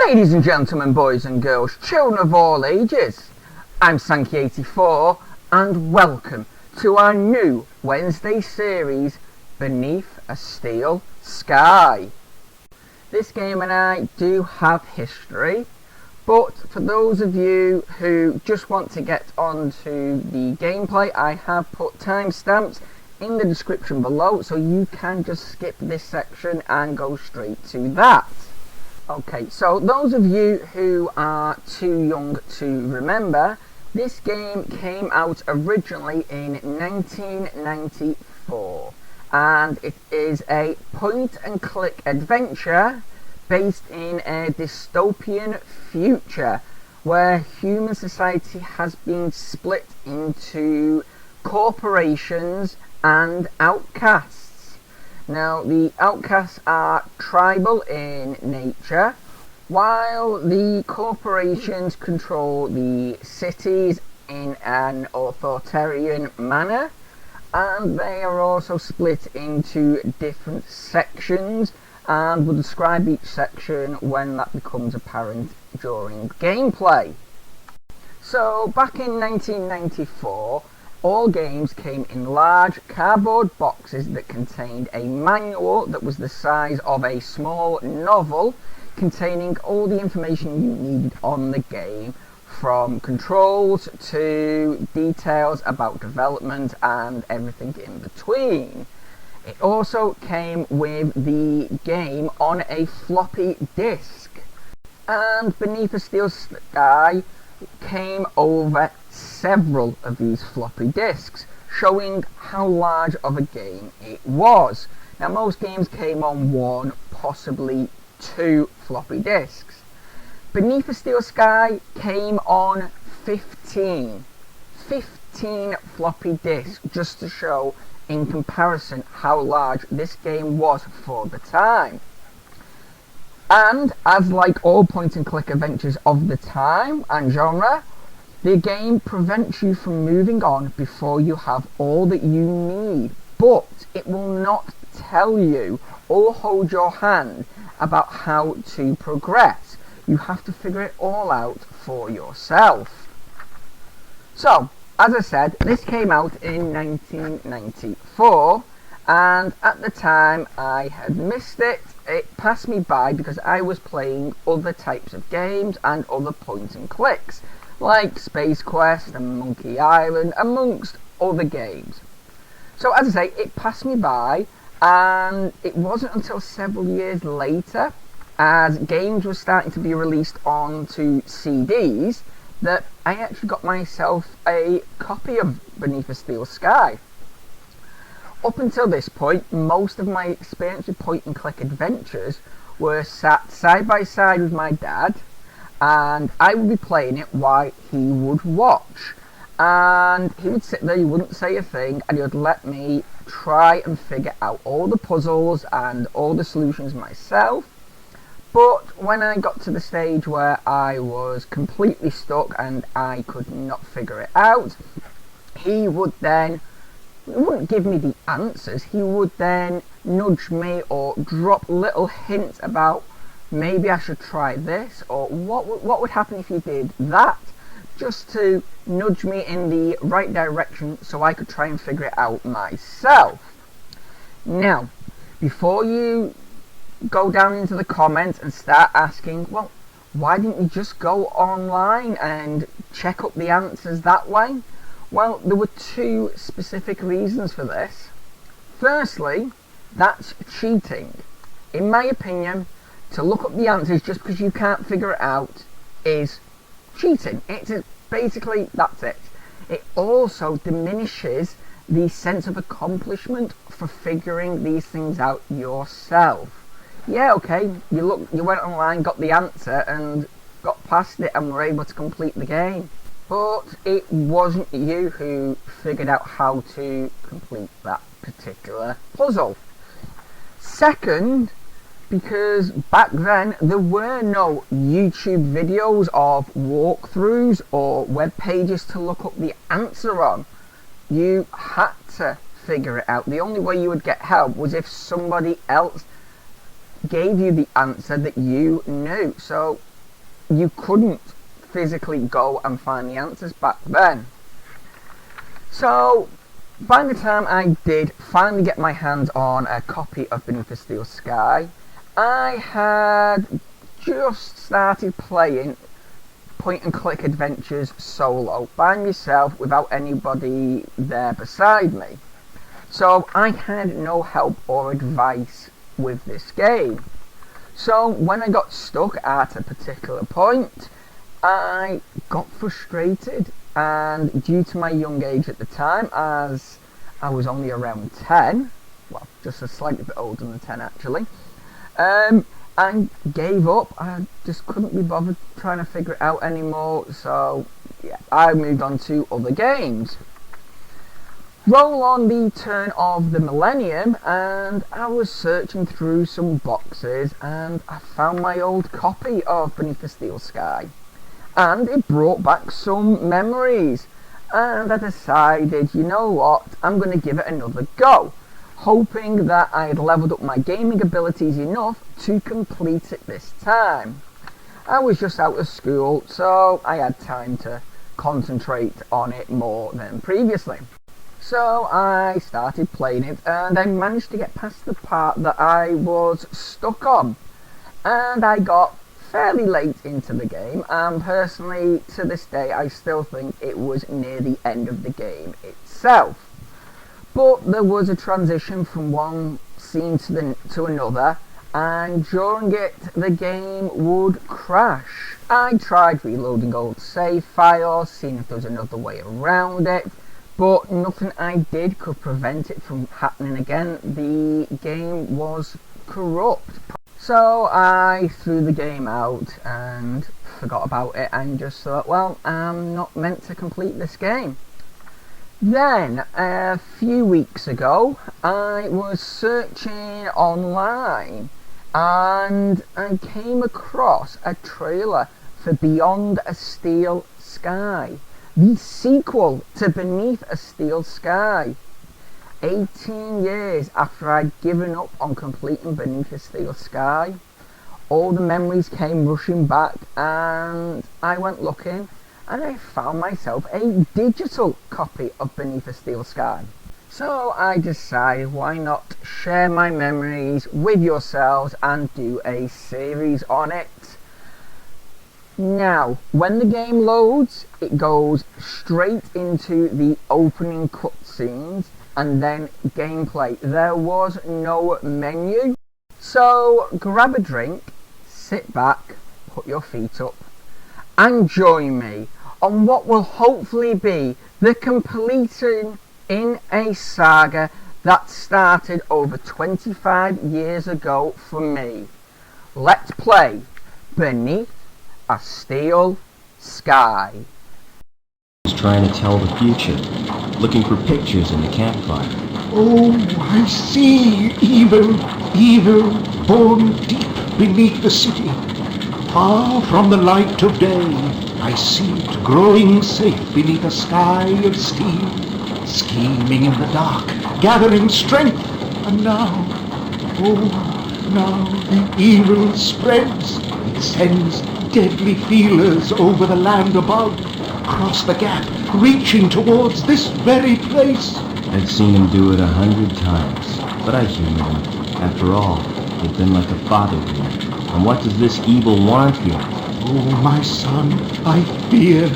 Ladies and gentlemen, boys and girls, children of all ages, I'm Sankey84 and welcome to our new Wednesday series, Beneath a Steel Sky. This game and I do have history, but for those of you who just want to get onto the gameplay, I have put timestamps in the description below, so you can just skip this section and go straight to that. Okay, so those of you who are too young to remember, this game came out originally in 1994, and it is a point-and-click adventure based in a dystopian future where human society has been split into corporations and outcasts. Now, the outcasts are tribal in nature, while the corporations control the cities in an authoritarian manner, and they are also split into different sections, and we'll describe each section when that becomes apparent during gameplay. So, back in 1994, all games came in large cardboard boxes that contained a manual that was the size of a small novel, containing all the information you needed on the game, from controls to details about development and everything in between. It also came with the game on a floppy disk, and Beneath a Steel Sky came over several of these floppy disks, showing how large of a game it was. Now, most games came on one, possibly two floppy disks. Beneath a Steel Sky came on 15 floppy disks, just to show in comparison how large this game was for the time. And as like all point and click adventures of the time and genre, the game prevents you from moving on before you have all that you need, but it will not tell you or hold your hand about how to progress. You have to figure it all out for yourself. So, as I said, this came out in 1994, and at the time I had missed it. It passed me by because I was playing other types of games and other point and clicks, like Space Quest and Monkey Island, amongst other games. So as I say, it passed me by, and it wasn't until several years later, as games were starting to be released onto CDs, that I actually got myself a copy of Beneath a Steel Sky. Up until this point, most of my experience with point and click adventures were sat side by side with my dad, and I would be playing it while he would watch, and he would sit there, he wouldn't say a thing, and he would let me try and figure out all the puzzles and all the solutions myself. But when I got to the stage where I was completely stuck and I could not figure it out, he wouldn't give me the answers, he would then nudge me or drop little hints about maybe I should try this, or what would happen if you did that, just to nudge me in the right direction so I could try and figure it out myself. Now, before you go down into the comments and start asking, well, why didn't you just go online and check up the answers that way? Well, there were two specific reasons for this. Firstly, that's cheating. In my opinion, to look up the answers just because you can't figure it out is cheating. It's basically, that's it. It also diminishes the sense of accomplishment for figuring these things out yourself. Yeah, okay, you went online, got the answer, and got past it and were able to complete the game. But it wasn't you who figured out how to complete that particular puzzle. Second, because back then there were no YouTube videos of walkthroughs or web pages to look up the answer on. You had to figure it out. The only way you would get help was if somebody else gave you the answer that you knew. So you couldn't physically go and find the answers back then. So by the time I did finally get my hands on a copy of Beneath a Steel Sky, I had just started playing point and click adventures solo by myself without anybody there beside me. So I had no help or advice with this game. So when I got stuck at a particular point, I got frustrated, and due to my young age at the time, as I was only around 10, well, just a slightly bit older than 10 actually, I gave up. I just couldn't be bothered trying to figure it out anymore, so yeah, I moved on to other games. Roll on the turn of the millennium, and I was searching through some boxes and I found my old copy of Beneath the Steel Sky, and it brought back some memories, and I decided, you know what, I'm going to give it another go, hoping that I had leveled up my gaming abilities enough to complete it this time. I was just out of school, so I had time to concentrate on it more than previously. So I started playing it, and I managed to get past the part that I was stuck on, and I got fairly late into the game, and personally to this day I still think it was near the end of the game itself. But there was a transition from one scene to another, and during it the game would crash. I tried reloading old save files, seeing if there was another way around it, but nothing I did could prevent it from happening again. The game was corrupt. So I threw the game out and forgot about it and just thought, well, I'm not meant to complete this game. Then, a few weeks ago, I was searching online and I came across a trailer for Beyond a Steel Sky, the sequel to Beneath a Steel Sky. 18 years after I'd given up on completing Beneath a Steel Sky, all the memories came rushing back, and I went looking and I found myself a digital copy of Beneath a Steel Sky. So I decided, why not share my memories with yourselves and do a series on it. Now, when the game loads, it goes straight into the opening cutscenes and then gameplay. There was no menu. So grab a drink, sit back, put your feet up and join me on what will hopefully be the completing in a saga that started over 25 years ago for me. Let's play Beneath a Steel Sky. He's trying to tell the future, looking for pictures in the campfire. Oh, I see evil, evil, born deep beneath the city. Far from the light of day, I see it growing safe beneath a sky of steel, scheming in the dark, gathering strength, and now, oh, now the evil spreads. It sends deadly feelers over the land above, across the gap, reaching towards this very place. I'd seen him do it 100 times, but I humored him. After all, he'd been like a father to me. And what does this evil want here? Oh, my son, I fear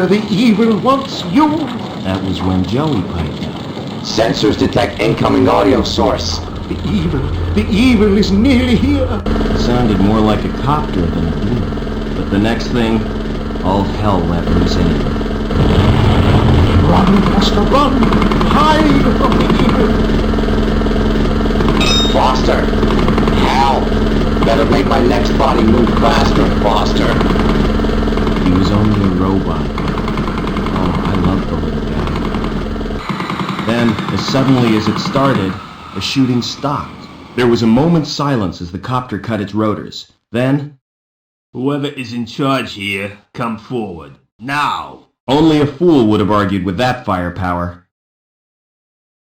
the evil wants you. That was when Joey piped up. Sensors detect incoming audio source. The evil is nearly here. It sounded more like a copter than a balloon. But the next thing, all hell let loose anyway. Run, Master, run! Hide from the evil! Foster! Help! Better make my next body move faster, Foster! He was only a robot. Oh, I loved the little guy. Then, as suddenly as it started, the shooting stopped. There was a moment's silence as the copter cut its rotors. Then, "Whoever is in charge here, come forward. Now!" only a fool would have argued with that firepower.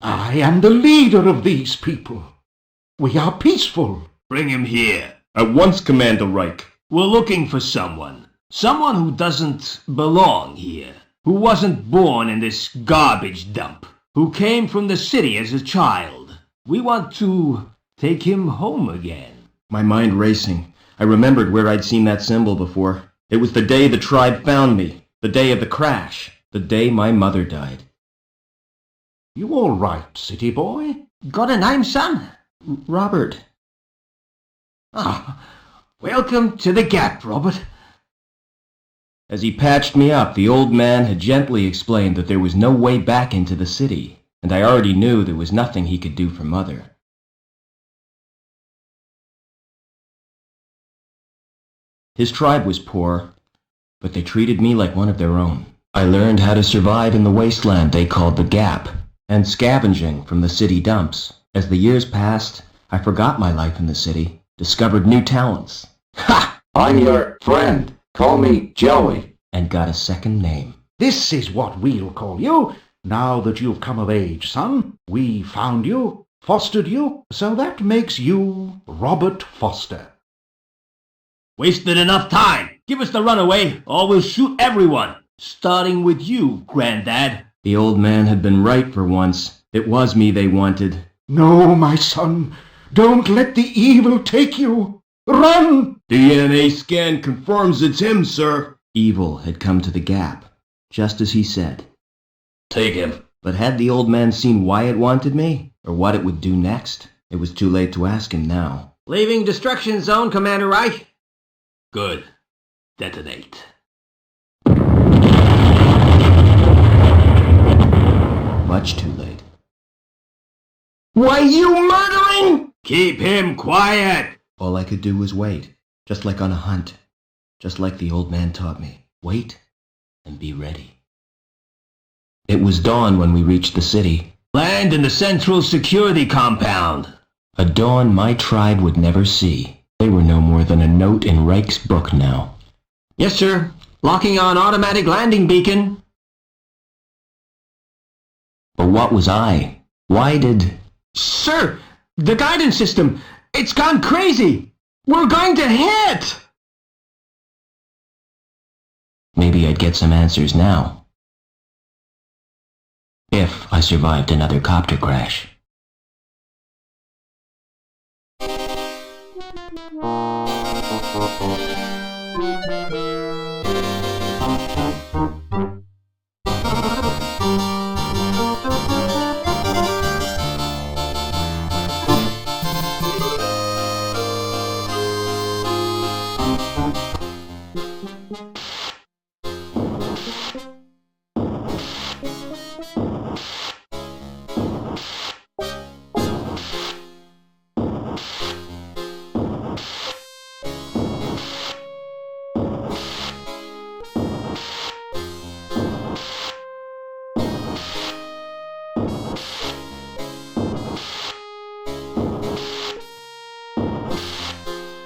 I am the leader of these people. We are peaceful. Bring him here. At once, Commander Reich. We're looking for someone. Someone who doesn't belong here. Who wasn't born in this garbage dump. Who came from the city as a child. We want to take him home again. My mind racing. I remembered where I'd seen that symbol before. It was the day the tribe found me. The day of the crash. The day my mother died. You all right, city boy? Got a name, son? Robert. Ah, welcome to the Gap, Robert. As he patched me up, the old man had gently explained that there was no way back into the city, and I already knew there was nothing he could do for Mother. His tribe was poor, but they treated me like one of their own. I learned how to survive in the wasteland they called the Gap, and scavenging from the city dumps. As the years passed, I forgot my life in the city, discovered new talents. Ha! I'm your friend. Call me Joey. And got a second name. This is what we'll call you, now that you've come of age, son. We found you, fostered you, so that makes you Robert Foster. Wasted enough time. Give us the runaway, or we'll shoot everyone. Starting with you, Granddad. The old man had been right for once. It was me they wanted. No, my son, don't let the evil take you. Run! DNA scan confirms it's him, sir. Evil had come to the Gap, just as he said. Take him. But had the old man seen why it wanted me, or what it would do next? It was too late to ask him now. Leaving destruction zone, Commander Reich. Good. Detonate. Much too late. Why, you murdering? Keep him quiet. All I could do was wait, just like on a hunt, just like the old man taught me. Wait and be ready. It was dawn when we reached the city. Land in the Central Security Compound. A dawn my tribe would never see. They were no more than a note in Reich's book now. Yes, sir. Locking on automatic landing beacon. But what was I? Why did... Sir, the guidance system, it's gone crazy. We're going to hit. Maybe I'd get some answers now. If I survived another copter crash.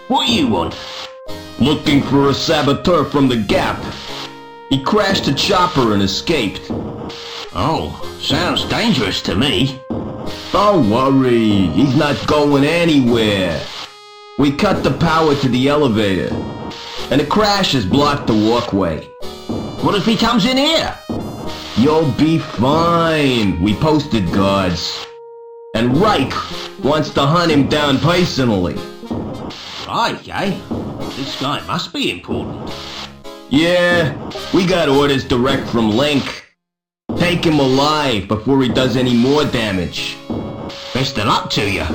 What you want? Looking for a saboteur from the Gap. He crashed a chopper and escaped. Oh, sounds dangerous to me. Don't worry, he's not going anywhere. We cut the power to the elevator, and the crash has blocked the walkway. What if he comes in here? You'll be fine. We posted guards. And Reich wants to hunt him down personally. Right, eh? This guy must be important. Yeah, we got orders direct from Link. Take him alive before he does any more damage. Best of luck to you.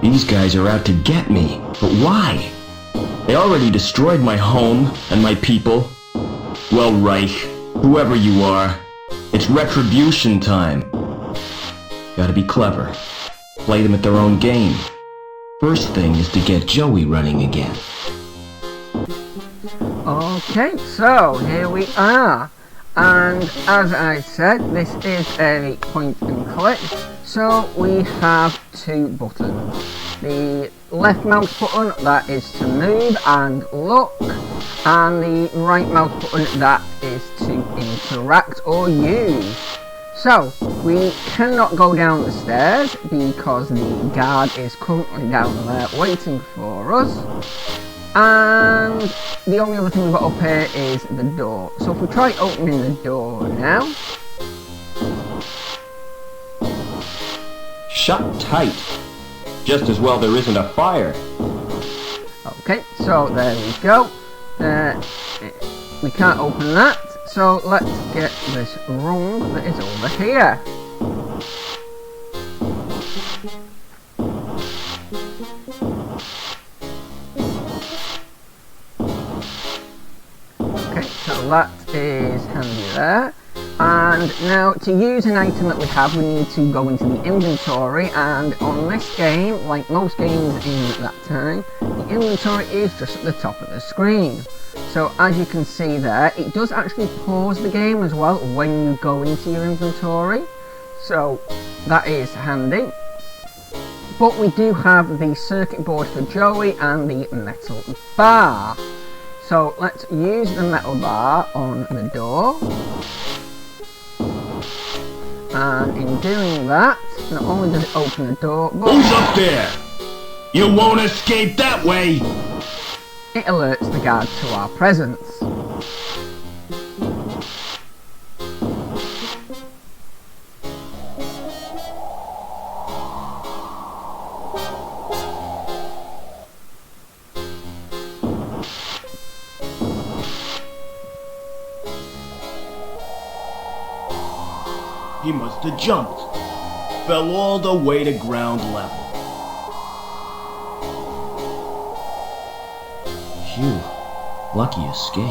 These guys are out to get me, but why? They already destroyed my home and my people. Well, Reich, whoever you are, it's retribution time. Gotta be clever. Play them at their own game. First thing is to get Joey running again. Okay, so here we are. And as I said, this is a point and click. So we have two buttons. The left mouse button, that is to move and look. And the right mouse button, that is to interact or use. So, we cannot go down the stairs because the guard is currently down there waiting for us. And the only other thing we've got up here is the door. So if we try opening the door now. Shut tight. Just as well there isn't a fire. Okay, so there we go. We can't open that. So let's get this rung that is over here. Okay, so that is handy there. And now to use an item that we have, we need to go into the inventory, and on this game, like most games in that time, the inventory is just at the top of the screen. So as you can see there, it does actually pause the game as well when you go into your inventory. So that is handy. But we do have the circuit board for Joey and the metal bar. So let's use the metal bar on the door. And in doing that, not only does it open the door, but Who's up there? You won't escape that way! it alerts the guard to our presence. He must have jumped. Fell all the way to ground level. Phew. Lucky escape.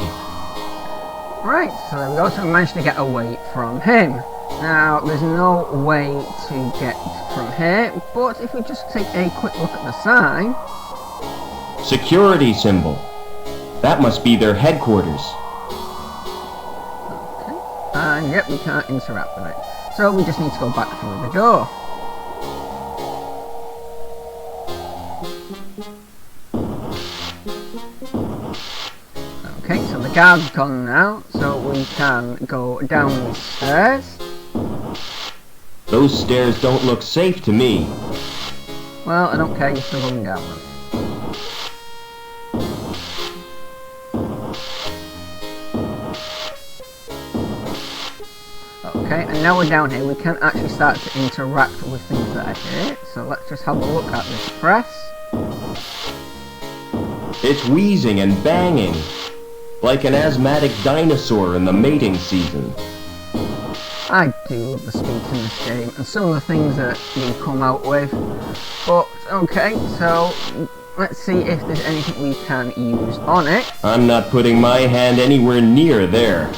Right, so there we go, so we managed to get away from him. Now, there's no way to get from here, but if we just take a quick look at the sign. Security symbol. That must be their headquarters. Okay, and yep, we can't interact with it. So we just need to go back through the door. Okay, so the guard's gone now, so we can go down these stairs. Those stairs don't look safe to me. Well, I don't care, you're still going down them. Okay, and now we're down here, we can actually start to interact with things that are here. So let's just have a look at this press. It's wheezing and banging. Like an asthmatic dinosaur in the mating season. I do love the speech in this game, and some of the things that you come out with. But, okay, so let's see if there's anything we can use on it. I'm not putting my hand anywhere near there.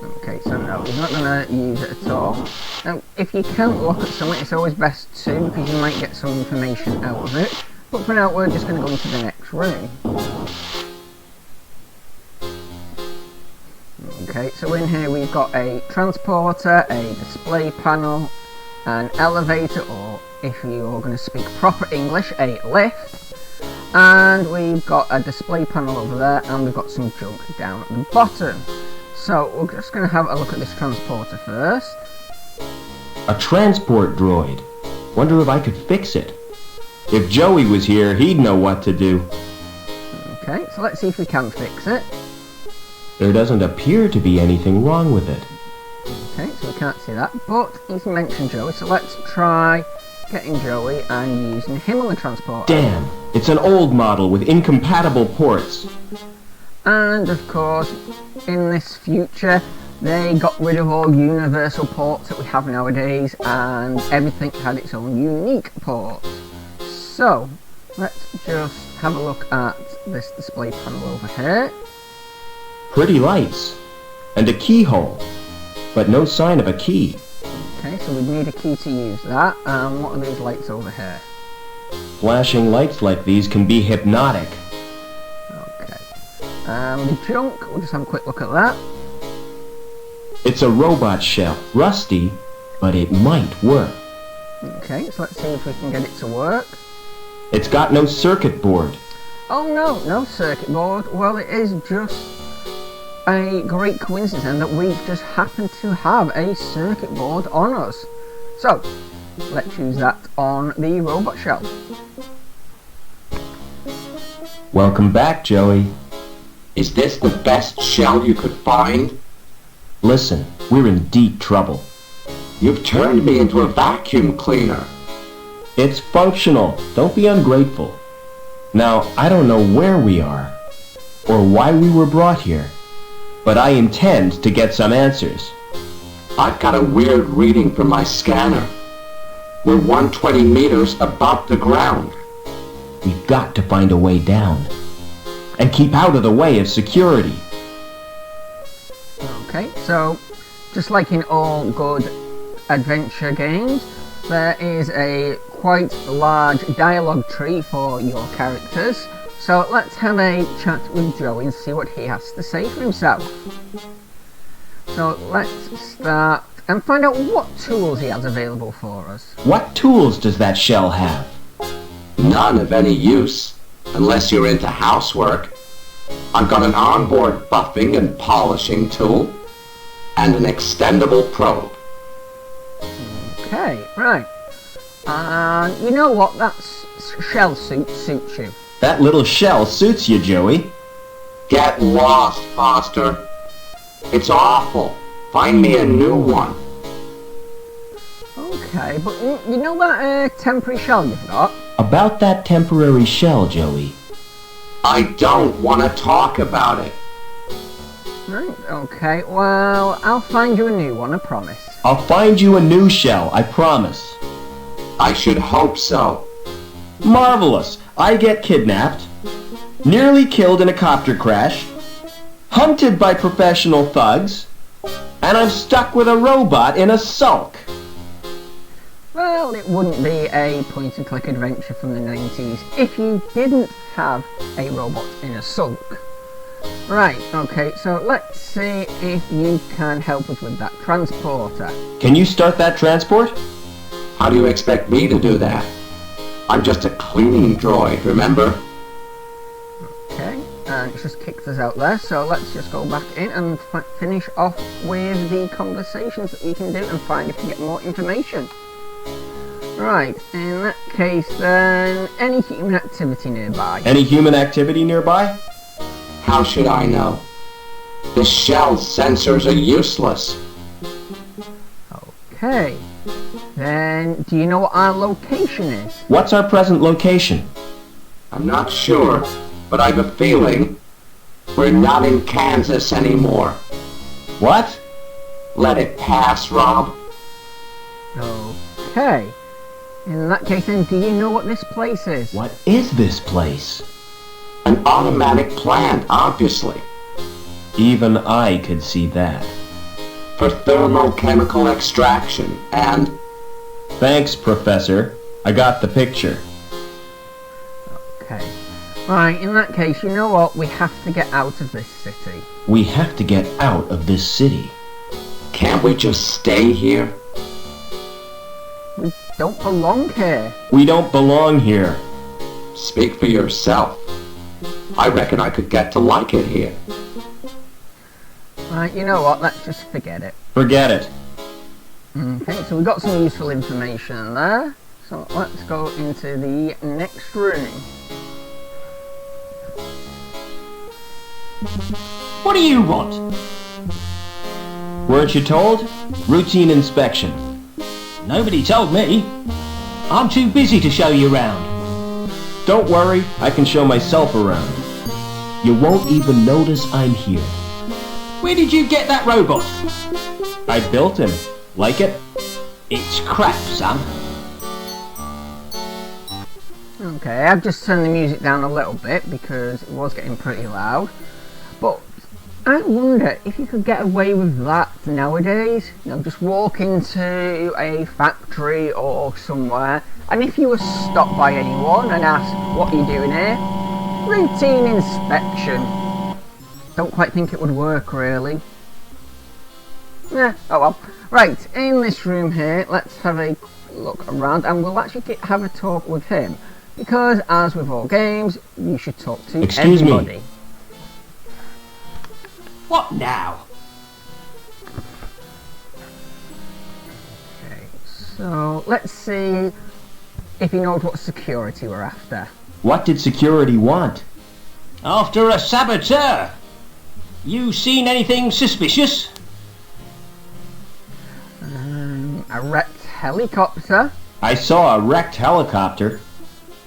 Okay, so no, we're not going to use it at all. Now, if you can't look at something, it's always best to, because you might get some information out of it. But for now, we're just going to go into the next room. Okay, so in here we've got a transporter, a display panel, an elevator, or if you're going to speak proper English, a lift. And we've got a display panel over there, and we've got some junk down at the bottom. So we're just going to have a look at this transporter first. A transport droid. Wonder if I could fix it. If Joey was here, he'd know what to do. Okay, so let's see if we can fix it. There doesn't appear to be anything wrong with it. Okay, so we can't see that, but he's mentioned Joey, so let's try getting Joey and using him on the transporter. Damn, it's an old model with incompatible ports. And of course, in this future, they got rid of all universal ports that we have nowadays, and everything had its own unique port. So, let's just have a look at this display panel over here. Pretty lights. And a keyhole. But no sign of a key. Okay, so we'd need a key to use that. And what are these lights over here? Flashing lights like these can be hypnotic. Okay. The junk, we'll just have a quick look at that. It's a robot shell. Rusty, but it might work. Okay, so let's see if we can get it to work. It's got no circuit board. Oh no, no circuit board. Well, it is just a great coincidence then that we just happen to have a circuit board on us. So, let's use that on the robot shell. Welcome back, Joey. Is this the best shell you could find? Listen, we're in deep trouble. You've turned me into a vacuum cleaner. It's functional. Don't be ungrateful. Now, I don't know where we are, or why we were brought here, but I intend to get some answers. I've got a weird reading from my scanner. We're 120 meters above the ground. We've got to find a way down, and keep out of the way of security. Okay, so just like in all good adventure games, there is a quite large dialogue tree for your characters. So let's have a chat with Joey and see what he has to say for himself. So let's start and find out what tools he has available for us. What tools does that shell have? None of any use, unless you're into housework. I've got an onboard buffing and polishing tool, and an extendable probe. Okay, right. You know what? That shell suits you. That little shell suits you, Joey. Get lost, Foster. It's awful. Find me a new one. Okay, but you know that temporary shell you've got? About that temporary shell, Joey. I don't want to talk about it. Right, okay, well, I'll find you a new one, I promise. I'll find you a new shell, I promise. I should hope so. Marvelous. I get kidnapped, nearly killed in a copter crash, hunted by professional thugs, and I'm stuck with a robot in a sulk. Well, it wouldn't be a point-and-click adventure from the 90s if you didn't have a robot in a sulk. Right, okay, so let's see if you can help us with that transporter. Can you start that transport? How do you expect me to do that? I'm just a cleaning droid, remember? Okay, and it's just kicked us out there, so let's just go back in and finish off with the conversations that we can do and find if we can get more information. Right, in that case then, any human activity nearby? Any human activity nearby? How should I know? The shell's sensors are useless. Okay, then do you know what our location is? What's our present location? I'm not sure, but I've a feeling we're not in Kansas anymore. What? Let it pass, Rob. Okay. In that case then, do you know what this place is? What is this place? An automatic plant, obviously. Even I could see that. For thermochemical extraction and... Thanks, Professor. I got the picture. Okay. Right, in that case, you know what? We have to get out of this city. We have to get out of this city. Can't we just stay here? We don't belong here. We don't belong here. Speak for yourself. I reckon I could get to like it here. Right, you know what? Let's just forget it. Forget it. Okay, so we got some useful information there. So let's go into the next room. What do you want? Weren't you told? Routine inspection. Nobody told me. I'm too busy to show you around. Don't worry, I can show myself around. You won't even notice I'm here. Where did you get that robot? I built him. Like it? It's crap, son. Okay, I've just turned the music down a little bit because it was getting pretty loud. But I wonder if you could get away with that nowadays. You know, just walk into a factory or somewhere, and if you were stopped by anyone and asked, what are you doing here? Routine inspection. Don't quite think it would work, really. Oh well. Right, in this room here, let's have a look around, and we'll actually have a talk with him. Because, as with all games, you should talk to Excuse everybody. me. What now? Okay, so let's see if he knows what security we're after. What did security want? After a saboteur. You seen anything suspicious? A wrecked helicopter. I saw a wrecked helicopter.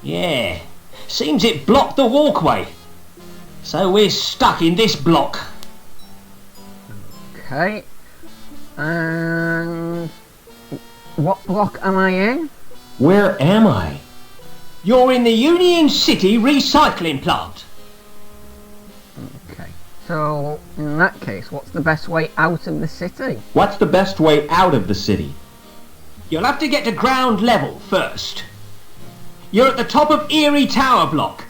Yeah. Seems it blocked the walkway. So we're stuck in this block. Okay. And what block am I in? Where am I? You're in the Union City recycling plant. Okay. So, in that case, what's the best way out of the city? What's the best way out of the city? You'll have to get to ground level first. You're at the top of Erie Tower block.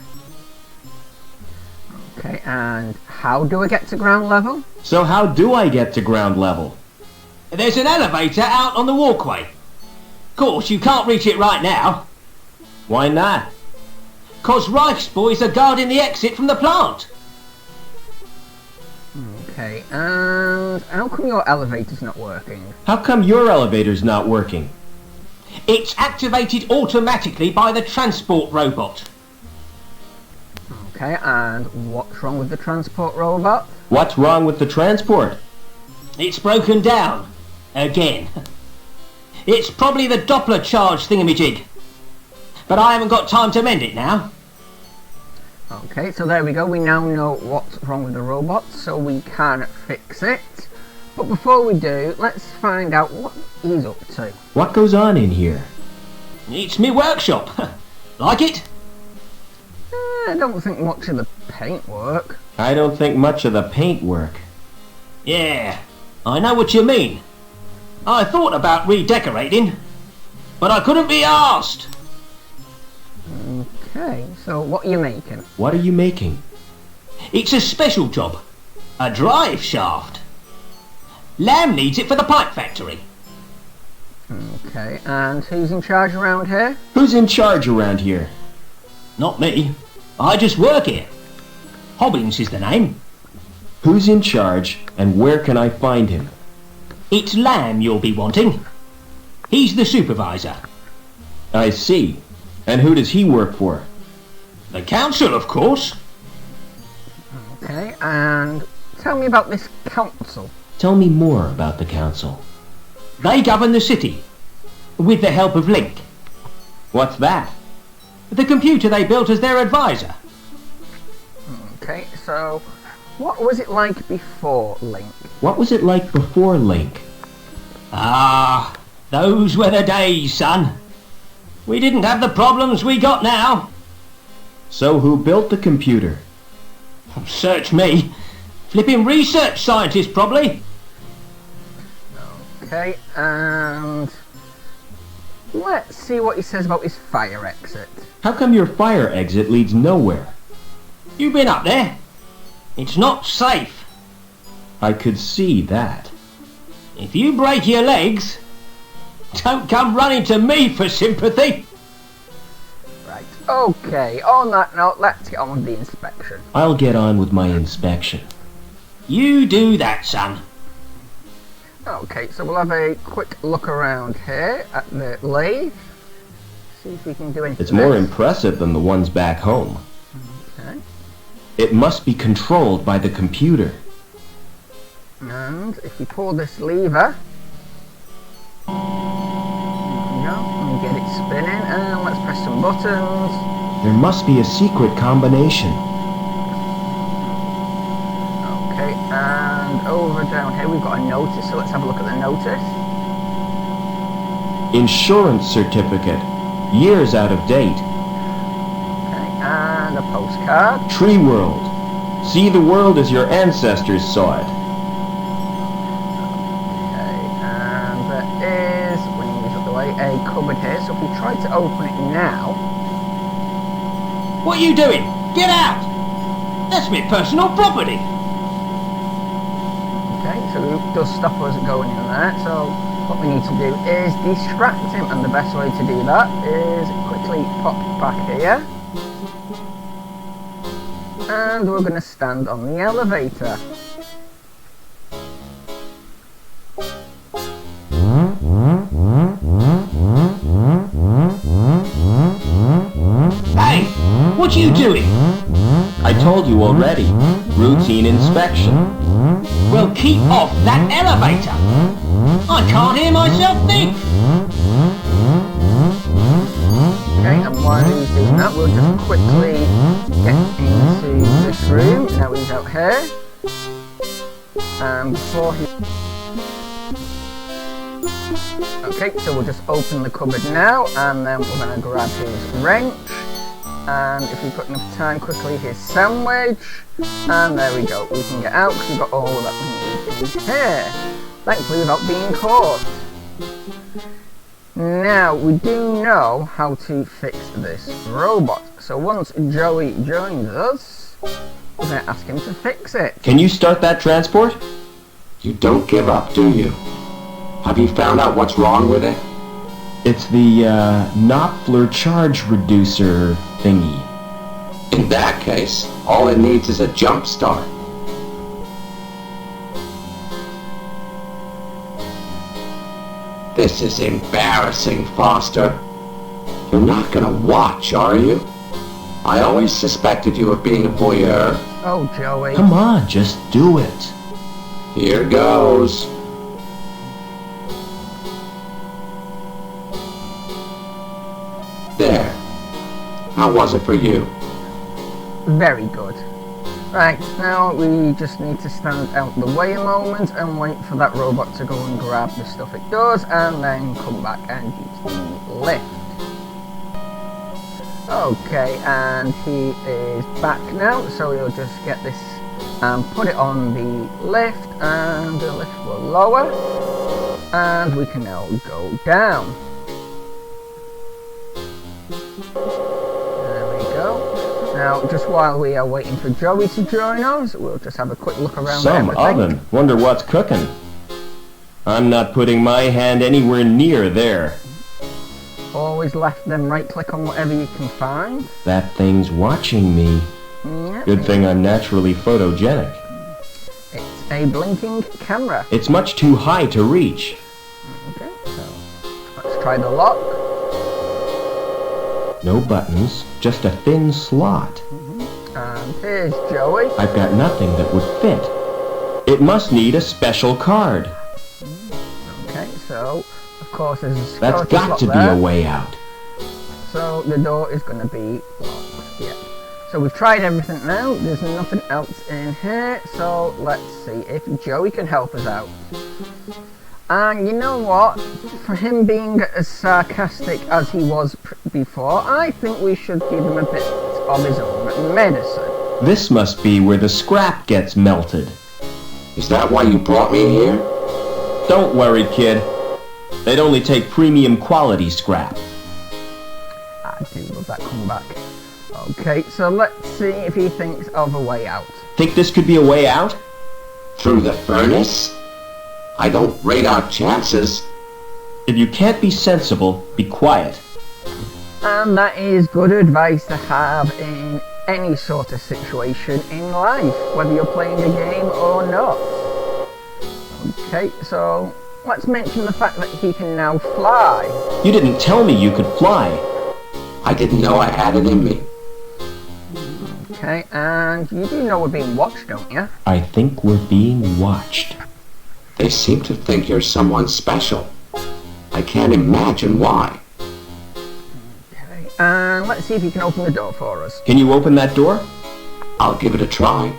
Okay, and how do I get to ground level? So how do I get to ground level? There's an elevator out on the walkway. Of course, you can't reach it right now. Why not? 'Cause Reich's boys are guarding the exit from the plant. Okay, and how come your elevator's not working? How come your elevator's not working? It's activated automatically by the transport robot. Okay, and what's wrong with the transport robot? What's wrong with the transport? It's broken down. Again. It's probably the Doppler charge thingamajig. But I haven't got time to mend it now. Okay, so there we go. We now know what's wrong with the robot, so we can fix it. But before we do, let's find out what he's up to. What goes on in here? It's me workshop. Like it? I don't think much of the paint work. I don't think much of the paint work. Yeah, I know what you mean. I thought about redecorating, but I couldn't be arsed. Okay, so what are you making? What are you making? It's a special job. A drive shaft. Lamb needs it for the pipe factory. Okay, and who's in charge around here? Who's in charge around here? Not me. I just work here. Hobbins is the name. Who's in charge and where can I find him? It's Lamb you'll be wanting. He's the supervisor. I see. And who does he work for? The council, of course. Okay, and tell me about this council. Tell me more about the council. They govern the city, with the help of Link, What's that? the computer they built as their advisor. Okay, so what was it like before Link? What was it like before Link? Ah, those were the days, son. We didn't have the problems we got now. So who built the computer? Search me. Flipping research scientist, probably. Okay, and let's see what he says about his fire exit. How come your fire exit leads nowhere? You been up there? It's not safe. I could see that. If you break your legs, don't come running to me for sympathy. Right, okay, on that note, let's get on with the inspection. I'll get on with my inspection. You do that, son. Okay, so we'll have a quick look around here at the lathe. See if we can do anything. It's more impressive than the ones back home. Okay, It must be controlled by the computer. and if we pull this lever, there we go, and get it spinning, and let's press some buttons. There must be a secret combination. Okay, and over down here we've got a notice, so let's have a look at the notice. Insurance certificate. Years out of date. Okay, and a postcard. Tree world. See the world as your ancestors saw it. Okay, and there is, when you move out the way, a cupboard here, so if we try to open it now. What are you doing? Get out! That's my personal property. Okay, so it does stop us going in there, so what we need to do is distract him, and the best way to do that is quickly pop back here. And we're going to stand on the elevator. Hey, what are you doing? I told you already. Routine inspection. Well, keep off that elevator. I can't hear myself think. Okay, and while he's doing that, we'll just quickly get into this room. Now he's out here. And before he... Okay, so we'll just open the cupboard now, and then we're going to grab his wrench. And if we've got enough time, quickly his sandwich. And there we go, we can get out because we've got all that we need in here. Thankfully without being caught. Now, we do know how to fix this robot. So once Joey joins us, we're going to ask him to fix it. Can you start that transport? You don't give up, do you? Have you found out what's wrong with it? It's the, Knopfler charge reducer thingy. In that case, all it needs is a jump start. This is embarrassing, Foster. You're not gonna watch, are you? I always suspected you of being a voyeur. Oh, Joey. Come on, just do it. Here goes. There. How was it for you? Very good. Right, now we just need to stand out the way a moment and wait for that robot to go and grab the stuff it does, and then come back and use the lift. Okay, and he is back now, so we'll just get this and put it on the lift, and the lift will lower, and we can now go down. There we go. Now, just while we are waiting for Joey to join us, we'll just have a quick look around Some everything. oven. Wonder what's cooking. I'm not putting my hand anywhere near there. Always left, then right click on whatever you can find. That thing's watching me. Yeah. Good thing I'm naturally photogenic. It's a blinking camera. It's much too high to reach. Okay, so let's try the lock. No buttons, just a thin slot. And here's Joey. I've got nothing that would fit. It must need a special card. Okay, so of course there's a That's security got lock to be there. a way out. So the door is going to be locked. Yeah. So we've tried everything now. There's nothing else in here. So let's see if Joey can help us out. And you know what? For him being as sarcastic as he was before, I think we should give him a bit of his own medicine. This must be where the scrap gets melted. Is that why you brought me here? Don't worry, kid. They'd only take premium quality scrap. I do love that comeback. Okay, so let's see if he thinks of a way out. Think this could be a way out? Through the furnace? I don't rate our chances. If you can't be sensible, be quiet. And that is good advice to have in any sort of situation in life, whether you're playing a game or not. Okay, so let's mention the fact that he can now fly. You didn't tell me you could fly. I didn't know I had it in me. Okay, and you do know we're being watched, don't you? I think we're being watched. They seem to think you're someone special. I can't imagine why. Okay, and let's see if you can open the door for us. Can you open that door? I'll give it a try.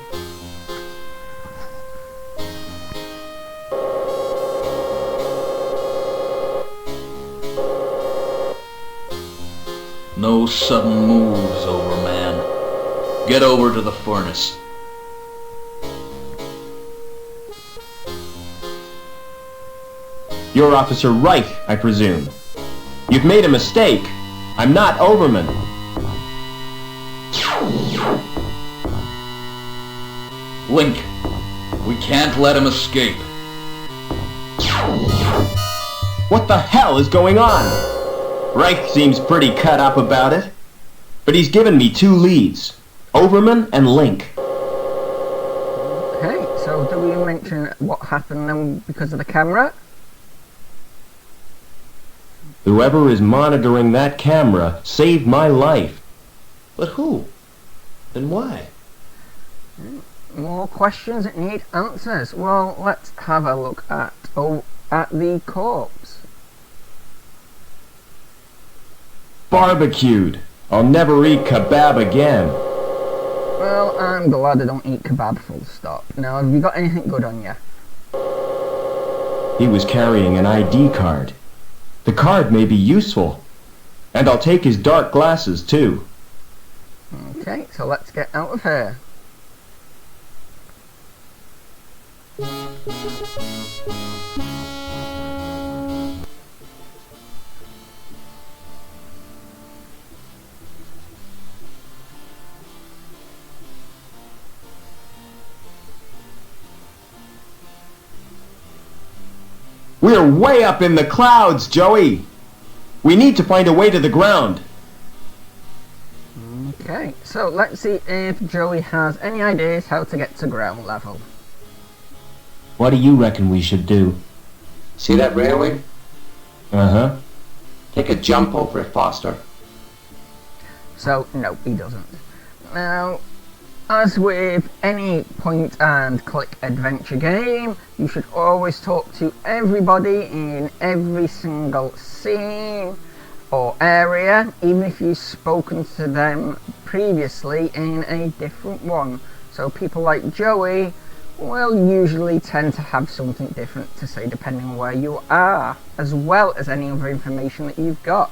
No sudden moves, Overman. Get over to the furnace. You're Officer Reich, I presume. You've made a mistake. I'm not Overman. Link, we can't let him escape. What the hell is going on? Reich seems pretty cut up about it. But he's given me two leads. Overman and Link. Okay, so do we mention what happened then because of the camera? Whoever is monitoring that camera saved my life. But who? And why? more questions that need answers. Well, let's have a look at the corpse. Barbecued. I'll never eat kebab again. Well, I'm glad I don't eat kebab, full stop. Now, have you got anything good on you? He was carrying an ID card. The card may be useful. And I'll take his dark glasses too. Okay, so let's get out of here. We're way up in the clouds, Joey. We need to find a way to the ground. Okay, so let's see if Joey has any ideas how to get to ground level. What do you reckon we should do? See that railing? Uh-huh. Take a jump over it, Foster. So, no, he doesn't. Now, as with any point and click adventure game, you should always talk to everybody in every single scene or area, even if you've spoken to them previously in a different one. So people like Joey will usually tend to have something different to say depending on where you are, as well as any other information that you've got.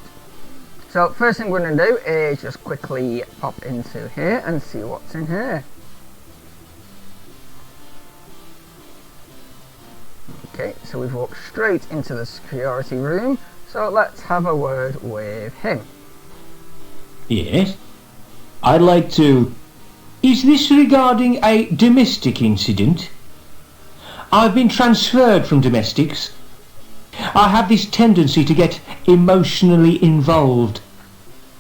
So first thing we're going to do is just quickly pop into here and see what's in here. Okay, so we've walked straight into the security room, so let's have a word with him. Yes? I'd like to... Is this regarding a domestic incident? I've been transferred from domestics. I have this tendency to get emotionally involved.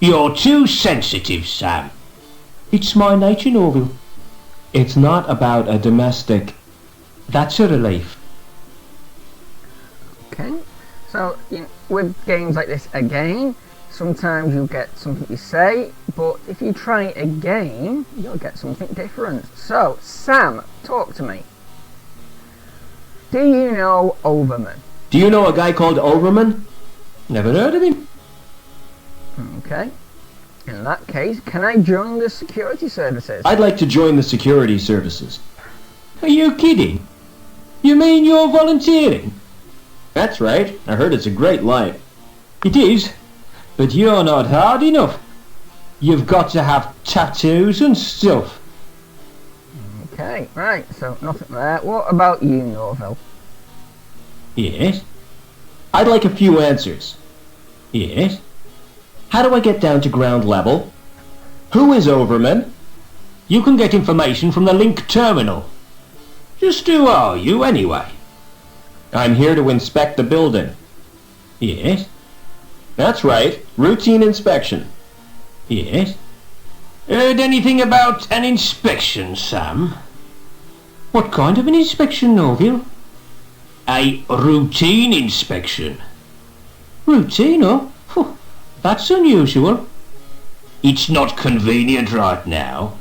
You're too sensitive, Sam. It's my nature, Norville. It's not about a domestic. That's a relief. Okay, so with games like this again, sometimes you'll get something you say, but if you try it again, you'll get something different. So, Sam, talk to me. Do you know Overman? Do you know a guy called Overman? Never heard of him. Okay. In that case, can I join the security services? I'd like to join the security services. Are you kidding? You mean you're volunteering? That's right. I heard it's a great life. It is, but you're not hard enough. You've got to have tattoos and stuff. Okay, right, so nothing there. What about you, Norville? Yes? I'd like a few answers. Yes? How do I get down to ground level? Who is Overman? You can get information from the link terminal. Just who are you, anyway? I'm here to inspect the building. Yes? That's right. Routine inspection. Yes? Heard anything about an inspection, Sam? What kind of an inspection, Norville? A routine inspection. Routine, oh? Phew, that's unusual. It's not convenient right now.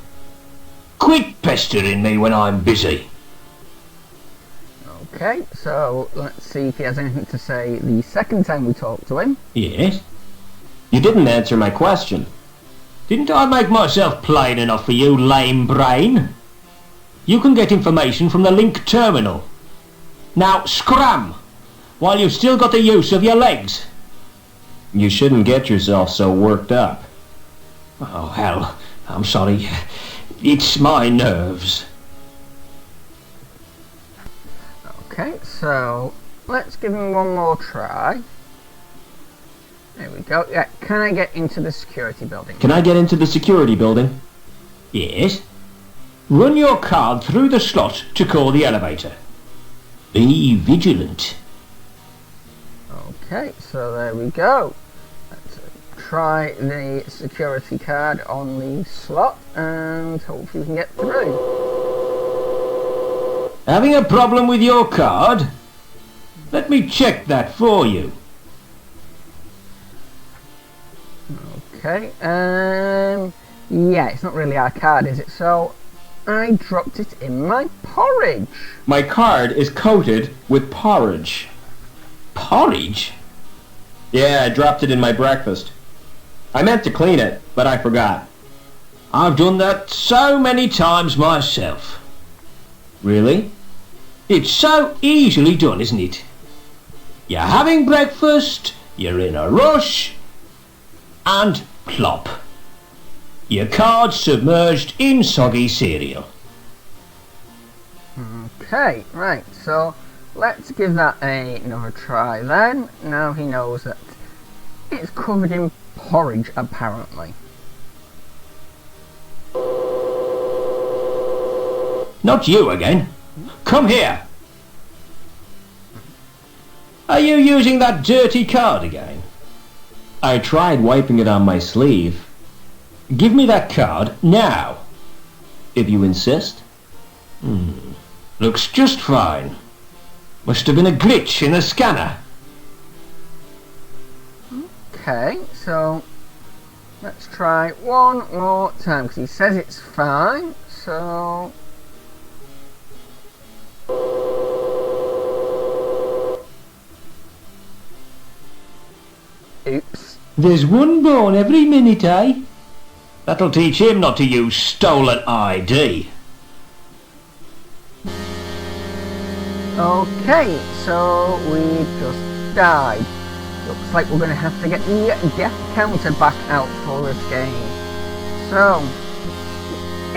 Quit pestering me when I'm busy. Okay, so let's see if he has anything to say the second time we talk to him. Yes? You didn't answer my question. Didn't I make myself plain enough for you, lame brain? You can get information from the link terminal. Now scram, while you've still got the use of your legs. You shouldn't get yourself so worked up. Oh, hell, I'm sorry. It's my nerves. Okay, so let's give him one more try. There we go. Yeah, can I get into the security building? Can I get into the security building? Yes? Run your card through the slot to call the elevator. Be vigilant. Okay, so there we go. Let's try the security card on the slot and hopefully we can get through. Having a problem with your card? Let me check that for you. Okay, yeah, it's not really our card, is it? So, I dropped it in my porridge. My card is coated with porridge. Porridge? Yeah, I dropped it in my breakfast. I meant to clean it, but I forgot. I've done that so many times myself. Really? It's so easily done, isn't it? You're having breakfast, you're in a rush, and plop. Your card's submerged in soggy cereal. Okay, right, so let's give that another try then. Now he knows that it's covered in porridge, apparently. Not you again. Come here. Are you using that dirty card again? I tried wiping it on my sleeve. Give me that card now. If you insist. Looks just fine. Must have been a glitch in the scanner. Okay, so let's try one more time because he says it's fine. So oops. There's one born every minute, eh? That'll teach him not to use stolen ID. Okay, so we just died. Looks like we're going to have to get the death counter back out for this game. So,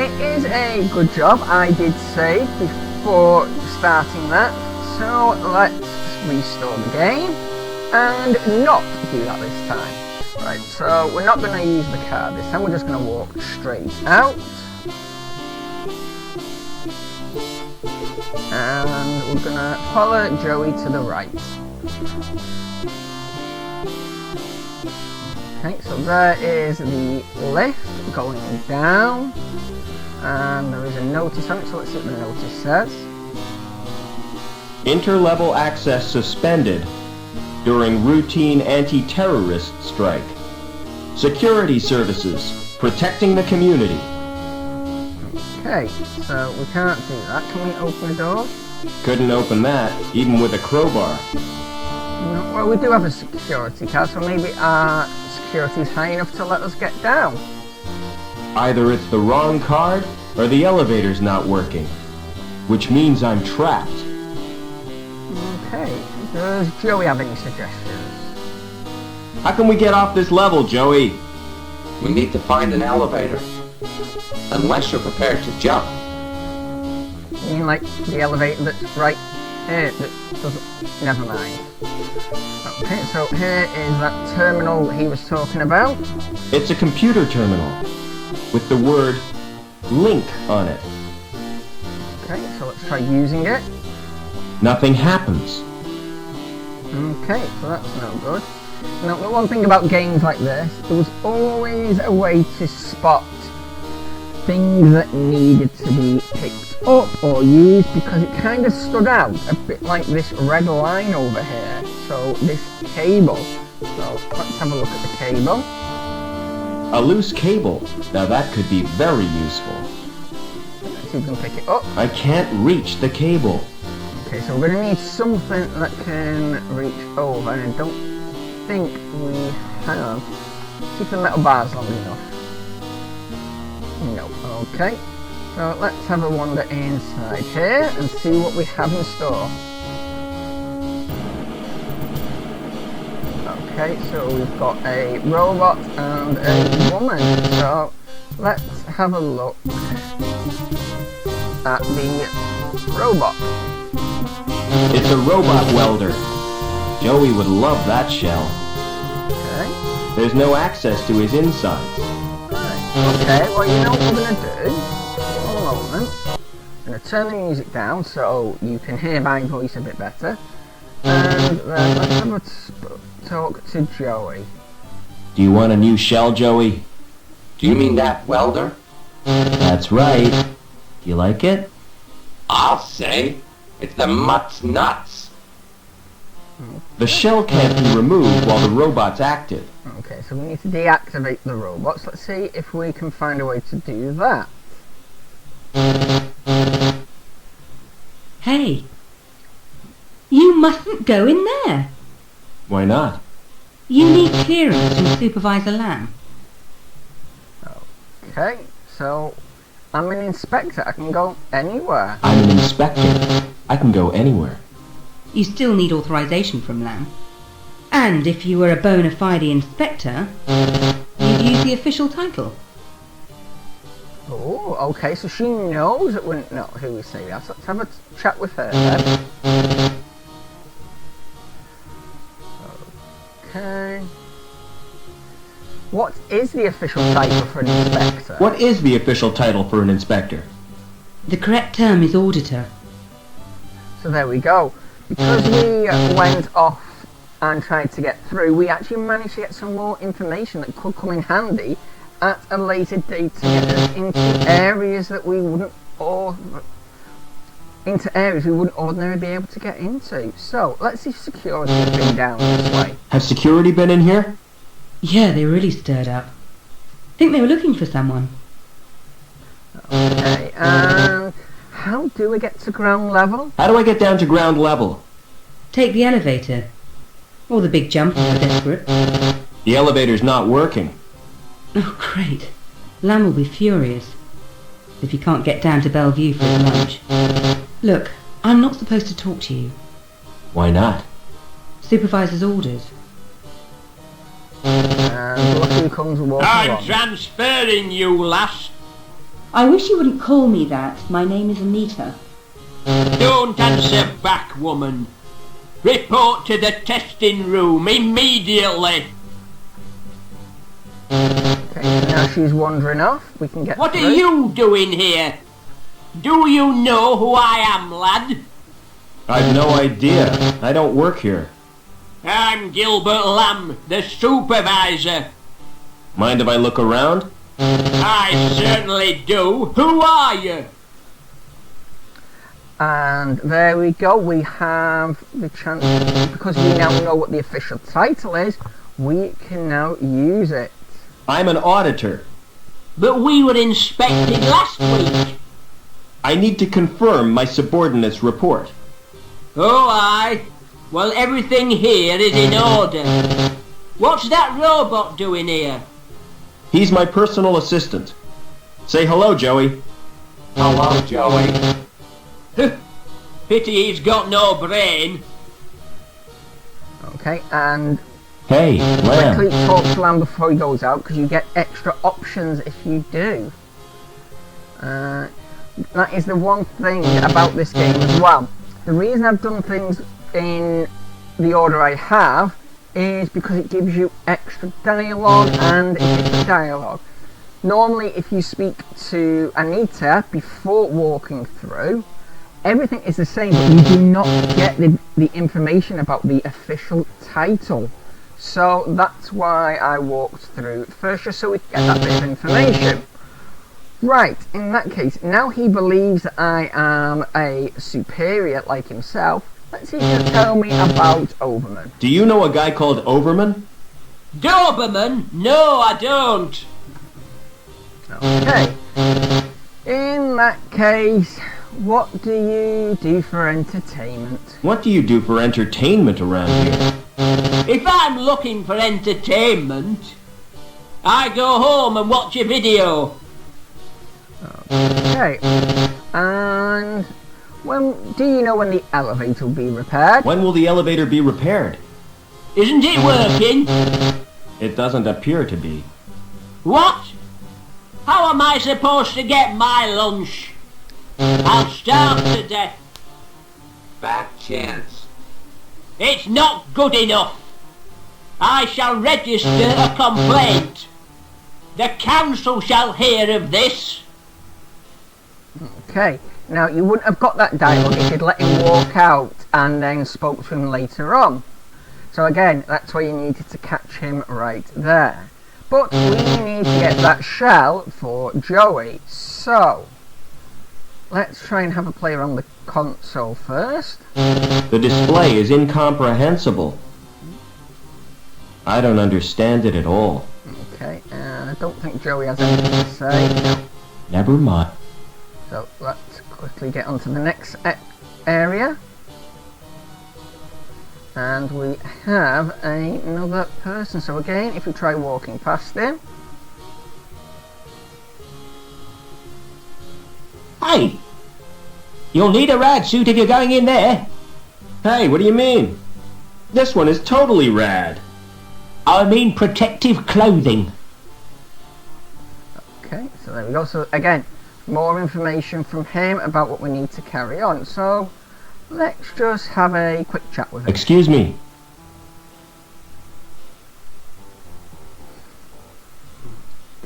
it is a good job I did save before starting that. So, let's restore the game and not do that this time. Right, so we're not going to use the card this time, we're just going to walk straight out. And we're going to follow Joey to the right. Okay, so there is the lift going down. And there is a notice on it, so let's see what the notice says. Interlevel access suspended during routine anti-terrorist strike. Security services, protecting the community. Okay, so we can't do that. Can we open the door? Couldn't open that, even with a crowbar. No, well, we do have a security card, so maybe our security is high enough to let us get down. Either it's the wrong card, or the elevator's not working. Which means I'm trapped. Okay, does Joey have any suggestions? How can we get off this level, Joey? We need to find an elevator. Unless you're prepared to jump. You mean like the elevator that's right here that doesn't... Never mind. Okay, so here is that terminal he was talking about. It's a computer terminal with the word link on it. Okay, so let's try using it. Nothing happens. Okay, so that's no good. Now, the one thing about games like this, there was always a way to spot things that needed to be picked up or used because it kind of stood out, a bit like this red line over here. So, this cable. So, let's have a look at the cable. A loose cable. Now that could be very useful. Let's see if we can pick it up. I can't reach the cable. Okay, so we're going to need something that can reach over, and I don't think we have. See if the metal bar's long enough. No, okay. So let's have a wander inside here and see what we have in store. Okay, so we've got a robot and a woman. So let's have a look at the robot. It's a robot welder. Joey would love that shell. Okay. There's no access to his insides. Okay, well, you know what we're going to do? One moment. I'm going to turn the music down so you can hear my voice a bit better. And then let's have a talk to Joey. Do you want a new shell, Joey? Do you mean that welder? That's right. You like it? I'll say. It's the mutt's nuts. The shell can't be removed while the robot's active. Okay, so we need to deactivate the robots. Let's see if we can find a way to do that. Hey, you mustn't go in there. Why not? You need clearance from Supervisor Lamb. Okay, so I'm an inspector. I can go anywhere. I'm an inspector. I can go anywhere. You still need authorization from Lamb. And if you were a bona fide inspector, you'd use the official title. Oh, okay, so she knows that we're not who we say that. So let's have a chat with her then. Okay. What is the official title for an inspector? What is the official title for an inspector? The correct term is auditor. So there we go. Because we went off and tried to get through, we actually managed to get some more information that could come in handy at a later date to get us into areas that we wouldn't ordinarily be able to get into. So let's see if security has been down this way. Has security been in here? Yeah, they really stirred up. Think they were looking for someone. Okay, and how do we get to ground level? How do I get down to ground level? Take the elevator. Or the big jump if you're desperate. The elevator's not working. Oh, great. Lamb will be furious if you can't get down to Bellevue for his lunch. Look, I'm not supposed to talk to you. Why not? Supervisor's orders. And look who comes walking I'm along. transferring you, lass. I wish you wouldn't call me that. My name is Anita. Don't answer back, woman. Report to the testing room immediately. Okay, so now she's wandering off. We can get What through. are you doing here? Do you know who I am, lad? I've no idea. I don't work here. I'm Gilbert Lamb, the supervisor. Mind if I look around? I certainly do. Who are you? And there we go, we have the chance, because we now know what the official title is, we can now use it. I'm an auditor. But we were inspected last week. I need to confirm my subordinate's report. Oh, aye. Well, everything here is in order. What's that robot doing here? He's my personal assistant. Say hello, Joey. Hello, Joey. Pity he's got no brain. Okay, and Hey, quickly Lamb. talk to Lamb before he goes out, because you get extra options if you do. That is the one thing about this game as well. The reason I've done things in the order I have is because it gives you extra dialogue and different dialogue. Normally, if you speak to Anita before walking through, everything is the same, but you do not get the information about the official title. So that's why I walked through first, just so we can get that bit of information. Right, in that case, now he believes that I am a superior like himself. Let's see if he'll tell me about Overman. Do you know a guy called Overman? Doberman? No, I don't. Okay. In that case, what do you do for entertainment? What do you do for entertainment around here? If I'm looking for entertainment, I go home and watch a video. Okay. And do you know when the elevator will be repaired? When will the elevator be repaired? Isn't it working? It doesn't appear to be. What? How am I supposed to get my lunch? I'll starve to death. Bad chance. It's not good enough. I shall register a complaint. The council shall hear of this. Okay. Now, you wouldn't have got that dialogue if you'd let him walk out and then spoke to him later on. So again, that's why you needed to catch him right there. But we need to get that shell for Joey. So, let's try and have a play around the console first. The display is incomprehensible. I don't understand it at all. Okay, I don't think Joey has anything to say. Never mind. So let's quickly get onto the next area. And we have another person. So again, if we try walking past him. Hey! You'll need a rad suit if you're going in there. Hey, what do you mean? This one is totally rad. I mean protective clothing. Okay, so there we go. So again, more information from him about what we need to carry on. So let's just have a quick chat with him. Excuse me.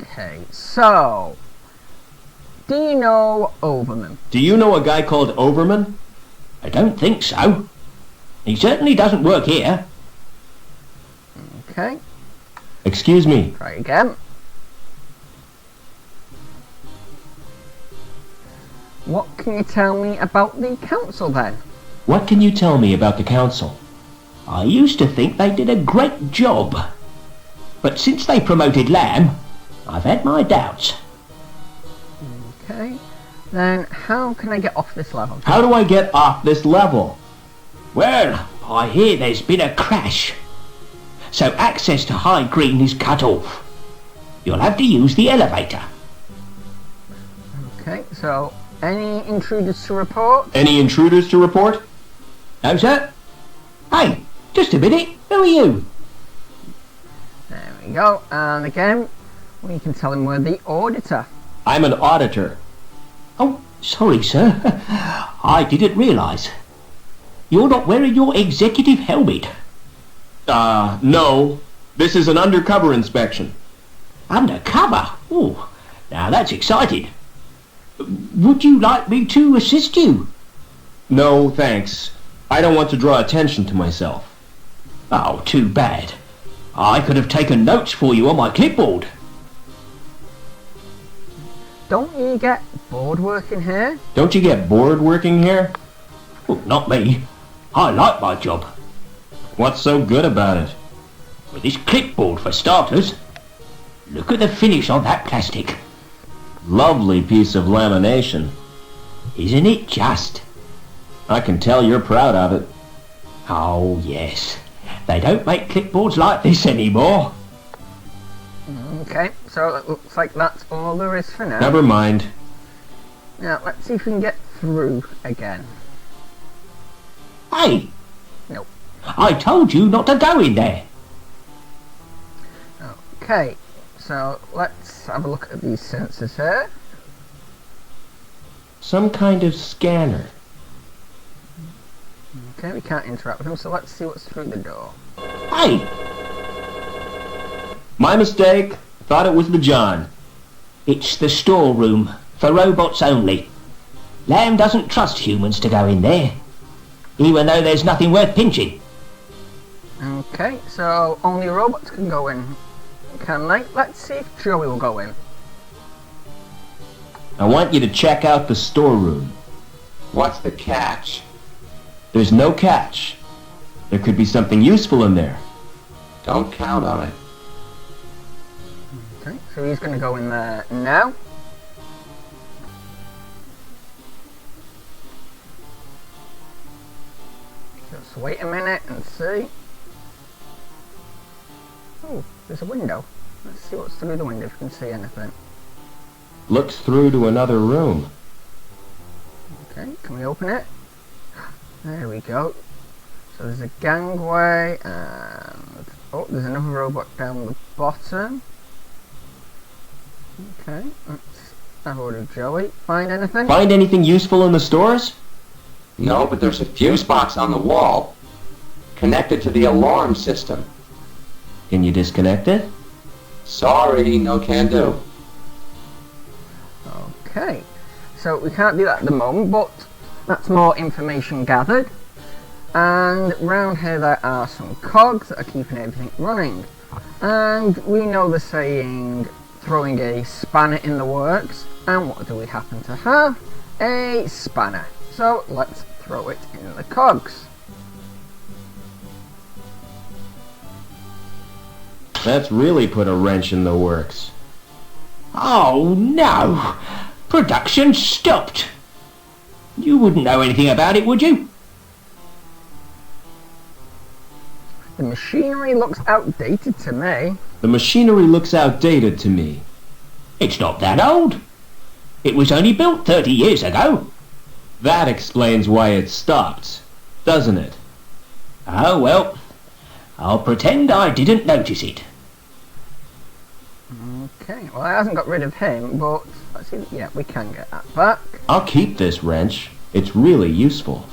Okay, so do you know Overman? Do you know a guy called Overman? I don't think so. He certainly doesn't work here. Okay, Excuse me. try again. What can you tell me about the council then? What can you tell me about the council? I used to think they did a great job. But since they promoted Lamb, I've had my doubts. Okay, then how can I get off this level? How do I get off this level? Well, I hear there's been a crash. So access to High Green is cut off. You'll have to use the elevator. Okay, so any intruders to report? Any intruders to report? No, sir? Hey, just a minute. Who are you? There we go, and again, we can tell him we're the auditor. I'm an auditor. Oh, sorry, sir. I didn't realise. You're not wearing your executive helmet. No. This is an undercover inspection. Undercover? Oh, now that's exciting. Would you like me to assist you? No, thanks. I don't want to draw attention to myself. Oh, too bad. I could have taken notes for you on my clipboard. Don't you get bored working here? Don't you get bored working here? Well, not me. I like my job. What's so good about it? With this clipboard for starters. Look at the finish on that plastic. Lovely piece of lamination. Isn't it just? I can tell you're proud of it. Oh, yes. They don't make clipboards like this anymore. Okay, so it looks like that's all there is for now. Never mind. Now, let's see if we can get through again. Hey! Nope. I told you not to go in there. Okay, so let's have a look at these sensors here. Some kind of scanner. Okay, we can't interact with them, so let's see what's through the door. Hey! My mistake. Thought it was the John. It's the storeroom, for robots only. Lamb doesn't trust humans to go in there, even though there's nothing worth pinching. Okay, so only robots can go in, can they? Let's see if Joey will go in. I want you to check out the storeroom. What's the catch? There's no catch. There could be something useful in there. Don't count on it. Okay, so he's going to go in there now. Just wait a minute and see. Oh, there's a window. Let's see what's through the window if you can see anything. Looks through to another room. Okay, can we open it? There we go. So there's a gangway and... oh, there's another robot down the bottom. Okay, let's have a word with Joey. Find anything? Find anything useful in the stores? No, but there's a fuse box on the wall, connected to the alarm system. Can you disconnect it? Sorry, no can do. Okay, so we can't do that at the moment, but that's more information gathered. And round here there are some cogs that are keeping everything running. And we know the saying, throwing a spanner in the works. And what do we happen to have? A spanner. So let's throw it in the cogs. That's really put a wrench in the works. Oh, no! Production stopped. You wouldn't know anything about it, would you? The machinery looks outdated to me. The machinery looks outdated to me. It's not that old. It was only built 30 years ago. That explains why it stopped, doesn't it? Oh well, I'll pretend I didn't notice it. Okay, well, I hasn't got rid of him, but let's see. Yeah, we can get that back. I'll keep this wrench. It's really useful.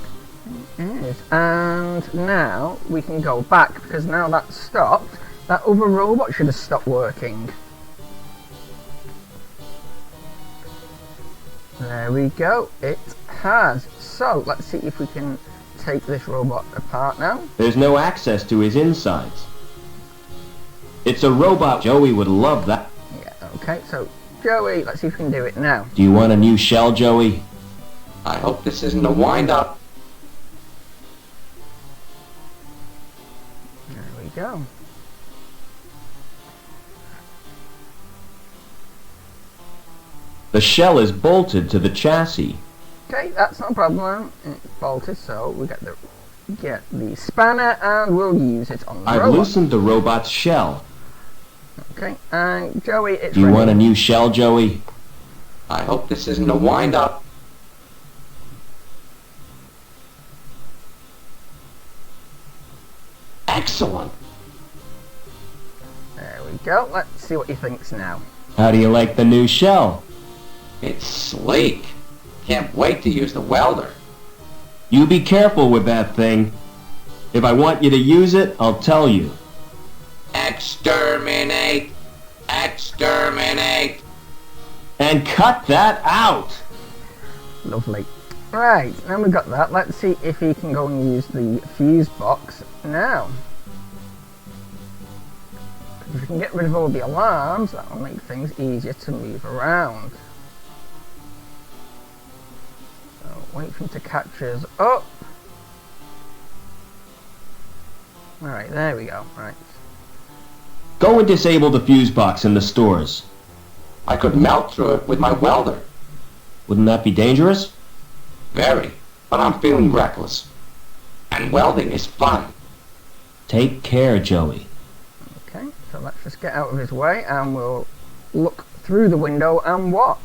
It is. And now we can go back, because now that's stopped, that other robot should have stopped working. There we go, it has. So, let's see if we can take this robot apart now. There's no access to his insides. It's a robot. Joey would love that. Yeah, okay, so Joey, let's see if we can do it now. Do you want a new shell, Joey? I hope this isn't a wind-up. There we go. The shell is bolted to the chassis. Okay, that's not a problem. It's bolted, so we get the spanner and we'll use it on the I've robot. loosened the robot's shell. Okay, and Joey, it's Do you ready. want a new shell, Joey? I hope this isn't a wind-up. Excellent. There we go. Let's see what he thinks now. How do you like the new shell? It's sleek. Can't wait to use the welder. You be careful with that thing. If I want you to use it, I'll tell you. Exterminate! Exterminate! And cut that out! Lovely. Right, now we've got that. Let's see if he can go and use the fuse box now. If we can get rid of all the alarms, that will make things easier to move around. So wait for him to catch us up. Alright, there we go. Right. Go and disable the fuse box in the stores. I could melt through it with my welder. Wouldn't that be dangerous? Very, but I'm feeling reckless. And welding is fun. Take care, Joey. Okay, so let's just get out of his way and we'll look through the window and watch.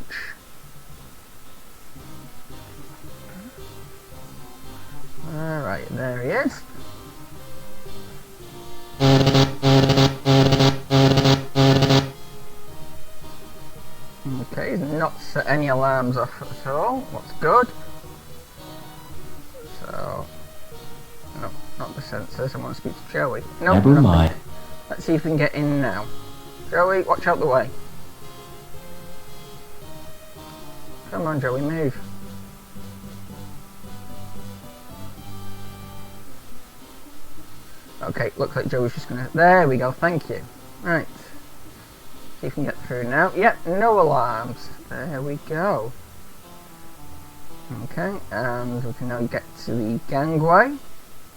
Alright, there he is. Okay, he's not set any alarms off at all. What's good? So, no, not the sensors. I want to speak to Joey. No, Never nothing. mind. Let's see if we can get in now. Joey, watch out the way. Come on, Joey, move. Okay, looks like Joey's just gonna... There we go, thank you. Right. See if we can get through now. Yep, no alarms. There we go. Okay, and we can now get to the gangway.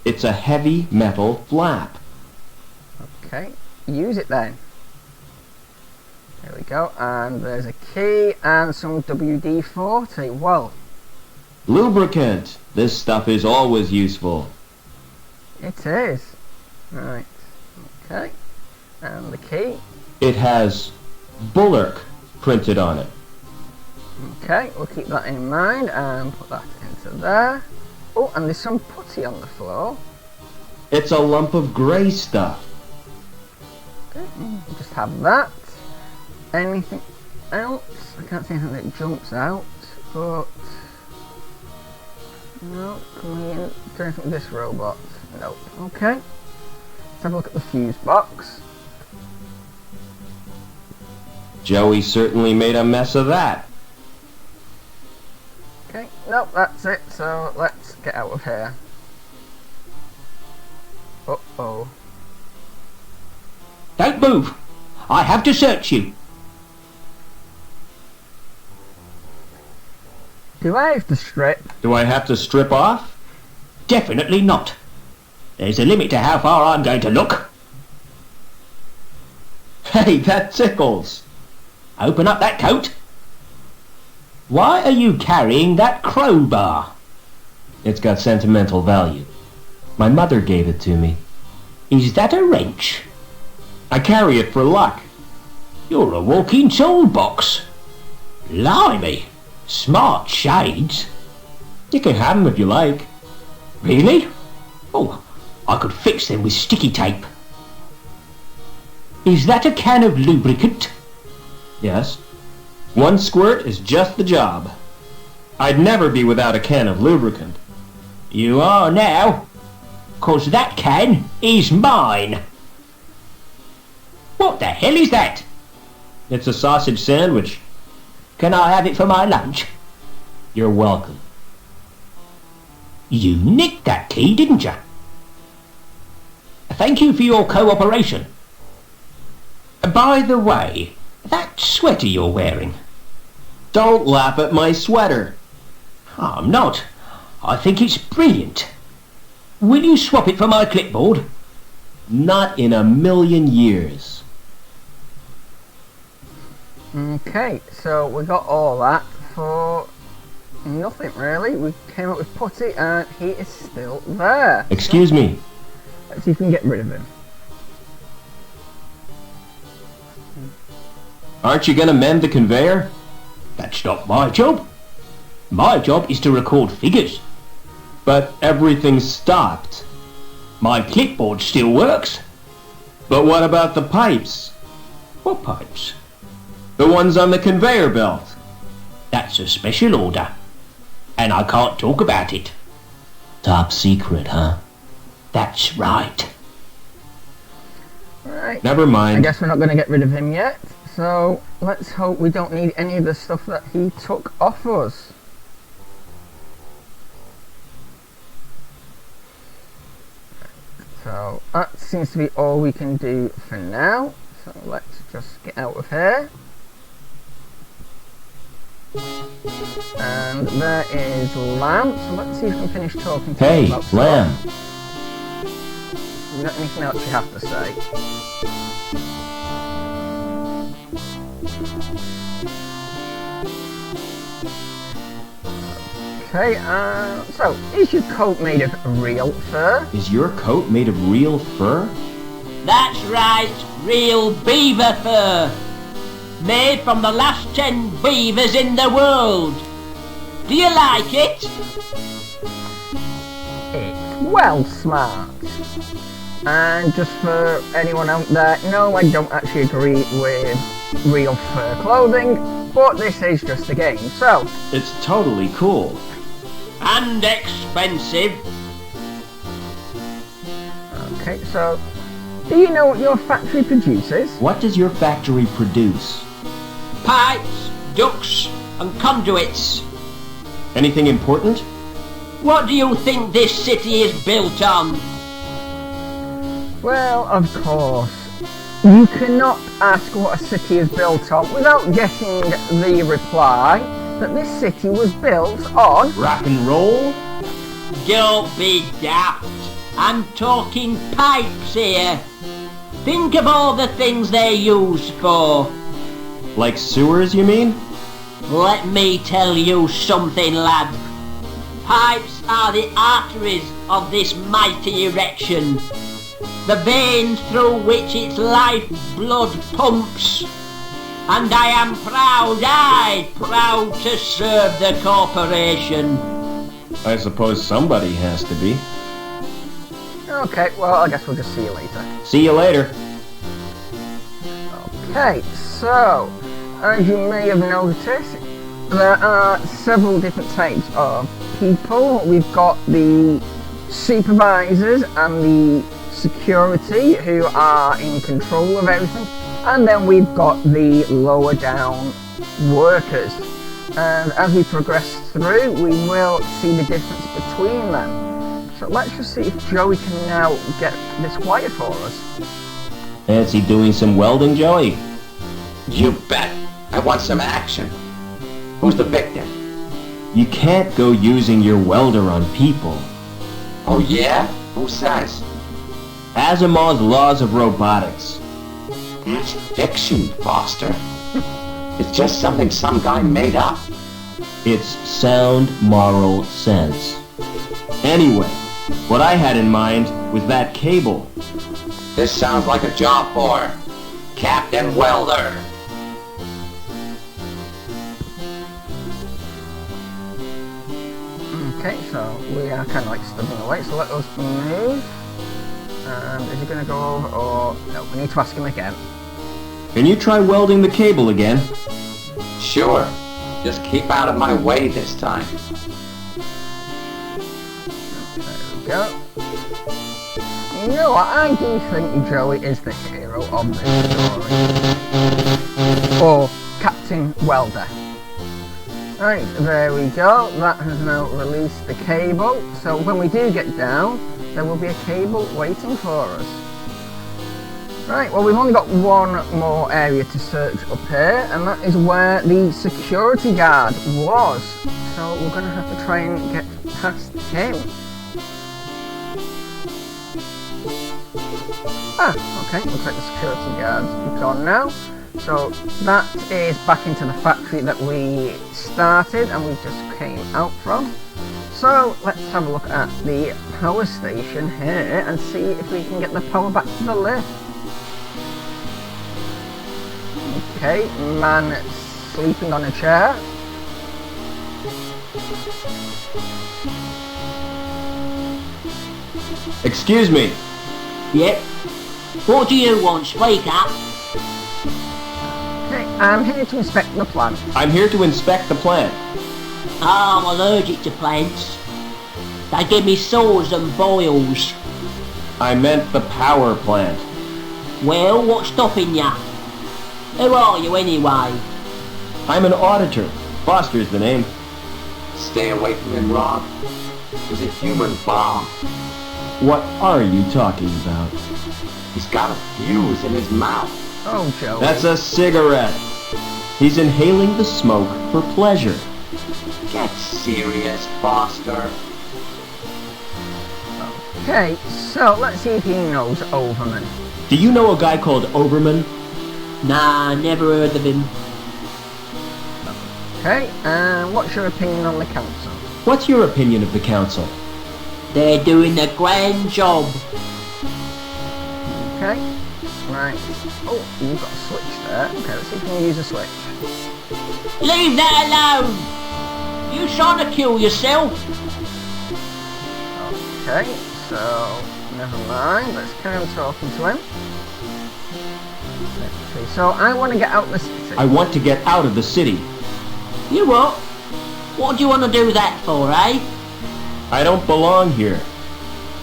It's a heavy metal flap. Okay, use it then. There we go, and there's a key and some WD-40. Well, Lubricant. This stuff is always useful. it is. Right, okay, and the key. It has Bulwark printed on it. Okay, we'll keep that in mind and put that into there. Oh, and there's some putty on the floor. It's a lump of grey stuff. Okay, we'll just have that. Anything else? I can't see anything that jumps out, but... No, can we do anything with this robot? Nope. Okay. Let's have a look at the fuse box. Joey certainly made a mess of that. Okay, nope, that's it, so let's get out of here. Uh-oh. Don't move. I have to search you. Do I have to strip? Do I have to strip off? Definitely not. There's a limit to how far I'm going to look. Hey, that tickles. Open up that coat. Why are you carrying that crowbar? It's got sentimental value. My mother gave it to me. Is that a wrench? I carry it for luck. You're a walking toolbox. Blimey, smart shades. You can have them if you like. Really? Oh, I could fix them with sticky tape. Is that a can of lubricant? Yes. One squirt is just the job. I'd never be without a can of lubricant. You are now, 'cause that can is mine. What the hell is that? It's a sausage sandwich. Can I have it for my lunch? You're welcome. You nicked that key, didn't you? Thank you for your cooperation. By the way, that sweater you're wearing. Don't laugh at my sweater. I'm not. I think it's brilliant. Will you swap it for my clipboard? Not in a million years. Okay, so we got all that for nothing really. We came up with Putty and he is still there. Excuse me. Let's see if we can get rid of him. Aren't you gonna mend the conveyor? That's not my job. My job is to record figures. But everything's stopped. My clipboard still works. But what about the pipes? What pipes? The ones on the conveyor belt. That's a special order. And I can't talk about it. Top secret, huh? That's right. Right. Never mind. I guess we're not going to get rid of him yet. So let's hope we don't need any of the stuff that he took off us. So that seems to be all we can do for now. So let's just get out of here. And there is Lamb. So let's see if we can finish talking to him Hey, about Lamb. Is there anything else you have to say? Okay, so is your coat made of real fur? Is your coat made of real fur? That's right, real beaver fur. Made from the last 10 beavers in the world. Do you like it? It's well smart. And just for anyone out there, no, I don't actually agree with real fur clothing, but this is just a game, so... It's totally cool. And expensive. Okay, so... do you know what your factory produces? What does your factory produce? Pipes, ducts, and conduits. Anything important? What do you think this city is built on? Well, of course. You cannot ask what a city is built on without getting the reply that this city was built on... Rock and roll? Don't be daft. I'm talking pipes here. Think of all the things they're used for. Like sewers, you mean? Let me tell you something, lad. Pipes are the arteries of this mighty erection. The veins through which its lifeblood pumps. And I am proud to serve the corporation. I suppose somebody has to be. Okay, well, I guess we'll just see you later. See you later. Okay, so, as you may have noticed, there are several different types of people. We've got the supervisors and the security who are in control of everything, and then we've got the lower down workers. And as we progress through, we will see the difference between them. So let's just see if Joey can now get this wire for us. Fancy doing some welding, Joey? You bet. I want some action. Who's the victim? You can't go using your welder on people. Oh yeah? Who says? Asimov's laws of robotics. That's fiction, Foster. It's just something some guy made up. It's sound moral sense. Anyway, what I had in mind was that cable. This sounds like a job for Captain Welder. Okay, so we are kind of like stood in the way, so let us move. And is he going to go over, or no, we need to ask him again. Can you try welding the cable again? Sure. Just keep out of my way this time. There we go. You know what, I do think Joey is the hero of this story. Or Captain Welder. Right, there we go. That has now released the cable. So when we do get down, there will be a cable waiting for us. Right, well we've only got one more area to search up here, and that is where the security guard was. So we're going to have to try and get past him. Ah, okay, looks like the security guard's gone now. So that is back into the factory that we started and we just came out from. So let's have a look at the power station here and see if we can get the power back to the lift. Okay, man sleeping on a chair. Excuse me. Yep. What do you want? Speak up. Okay, I'm here to inspect the plant. I'm here to inspect the plant. I'm allergic to plants. They give me sores and boils. I meant the power plant. Well, what's stopping ya? Who are you anyway? I'm an auditor. Foster's the name. Stay away from him, Rob. He's a human bomb. What are you talking about? He's got a fuse in his mouth. Oh, Joey. That's a cigarette. He's inhaling the smoke for pleasure. Get serious, Foster. Okay, so let's see if he knows Overman. Do you know a guy called Overman? Nah, never heard of him. Okay, and what's your opinion on the council? What's your opinion of the council? They're doing a grand job. Okay, right. Oh, you've got a switch there. Okay, let's see if we can use a switch. Leave that alone! You trying to kill yourself? Okay, so never mind. Let's carry on talking to him. Okay, so I want to get out of the city. I want to get out of the city. You what? What do you want to do that for, eh? I don't belong here.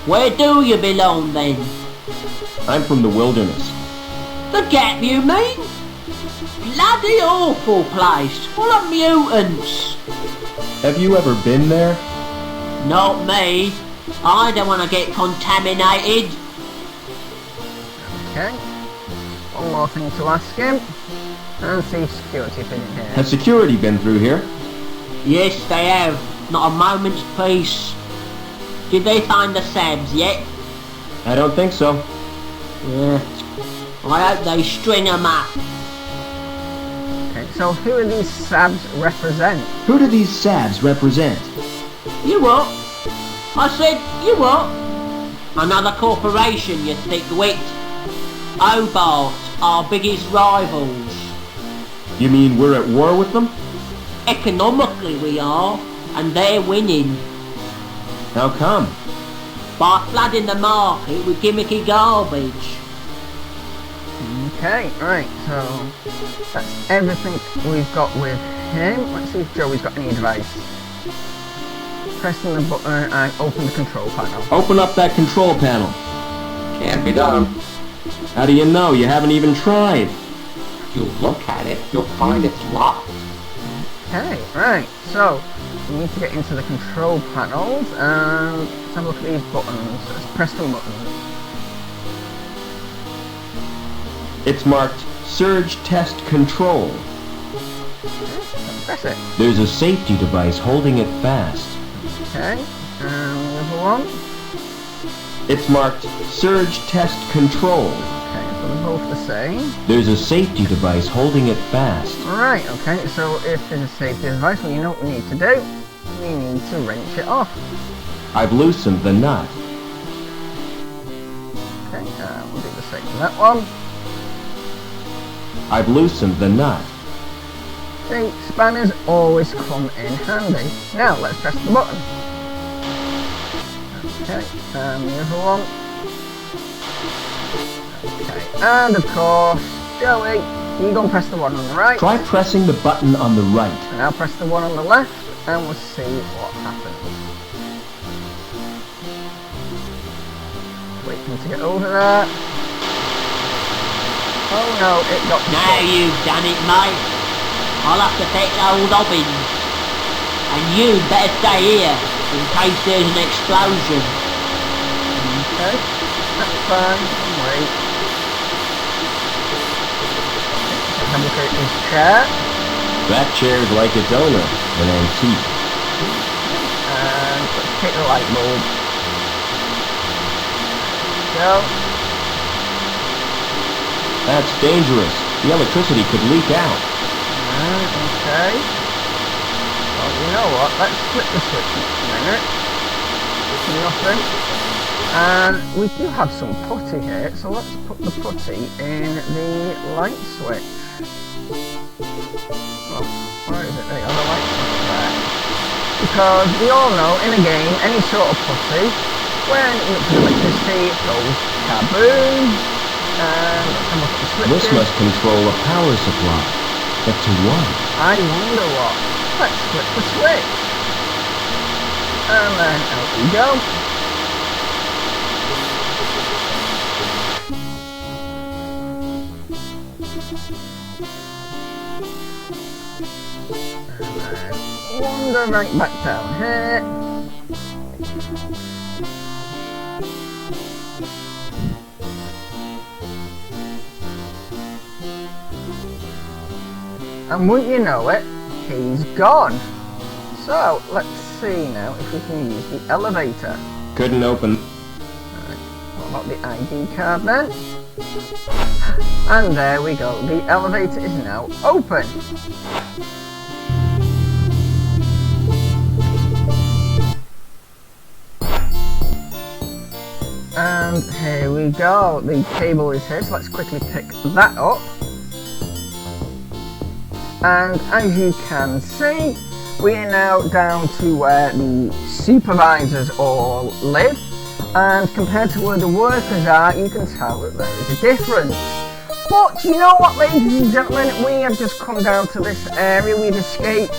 Where do you belong then? I'm from the wilderness. The Gap, you mean? Bloody awful place, full of mutants. Have you ever been there? Not me. I don't want to get contaminated. Okay. One more thing to ask him. And see if security have been in here. Has security been through here? Yes, they have. Not a moment's peace. Did they find the Sabs yet? I don't think so. Yeah. I hope they string them up. Okay, so who do these Sabs represent? Who do these Sabs represent? You what? I said, you what? Another corporation, you thickwit. Hobart, our biggest rivals. You mean we're at war with them? Economically we are, and they're winning. How come? By flooding the market with gimmicky garbage. Okay, right, so that's everything we've got with him. Let's see if Joey's got any advice. Pressing the button and open the control panel. Open up that control panel. Can't be done. How do you know? You haven't even tried. If you look at it, you'll find it's locked. Okay, right, so we need to get into the control panels and let's have a look at these buttons. Let's press the buttons. It's marked Surge Test Control. Okay, press it. There's a safety device holding it fast. Okay, and the other one. It's marked Surge Test Control. Okay, so they're both the same. There's a safety device holding it fast. Right, okay, so if there's a safety device, well, you know what we need to do? We need to wrench it off. I've loosened the nut. Okay, we'll do the same for that one. I've loosened the nut. See, spanners always come in handy. Now, let's press the button. Okay, and the other one. Okay, and of course, Joey, you go and press the one on the right. Try pressing the button on the right. And I'll press the one on the left, and we'll see what happens. Wait for him to get over there. Oh no, it got Now stuck. you've done it, mate. I'll have to fetch old Hobbins. And you'd better stay here, in case there's an explosion. Okay, that's fine. Wait. Let's have a look at his chair. That chair's like its owner, an antique. And let's take the light bulb. Go. That's dangerous. The electricity could leak out. Okay. Well, you know what? Let's flip the switch in a minute. Nothing. And we do have some putty here, so let's put the putty in the light switch. Oh, where is it? There you go, the light switch there. Because we all know in a game, any sort of putty, when it mixes electricity, it goes kaboom. And let's have a look at the switches. This must control a power supply. But to what? I wonder what. Let's flip the switch. And then out we go. And then wander right back down here. And wouldn't you know it, he's gone. So, let's see now if we can use the elevator. Couldn't open. Right, what about the ID card then? And there we go, the elevator is now open. And here we go, the cable is here, so let's quickly pick that up. And as you can see, we are now down to where the supervisors all live, and compared to where the workers are, you can tell that there is a difference. But you know what, ladies and gentlemen, we have just come down to this area, we've escaped,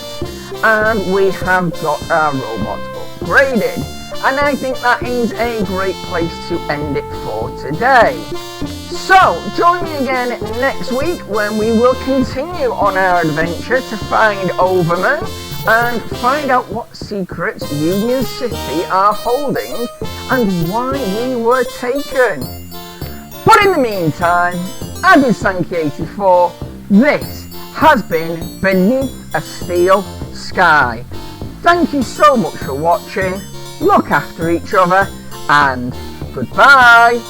and we have got our robot upgraded. And I think that is a great place to end it for today. So, join me again next week when we will continue on our adventure to find Overman and find out what secrets Union City are holding and why we were taken. But in the meantime, I've been Sankey84. This has been Beneath a Steel Sky. Thank you so much for watching. Look after each other and goodbye.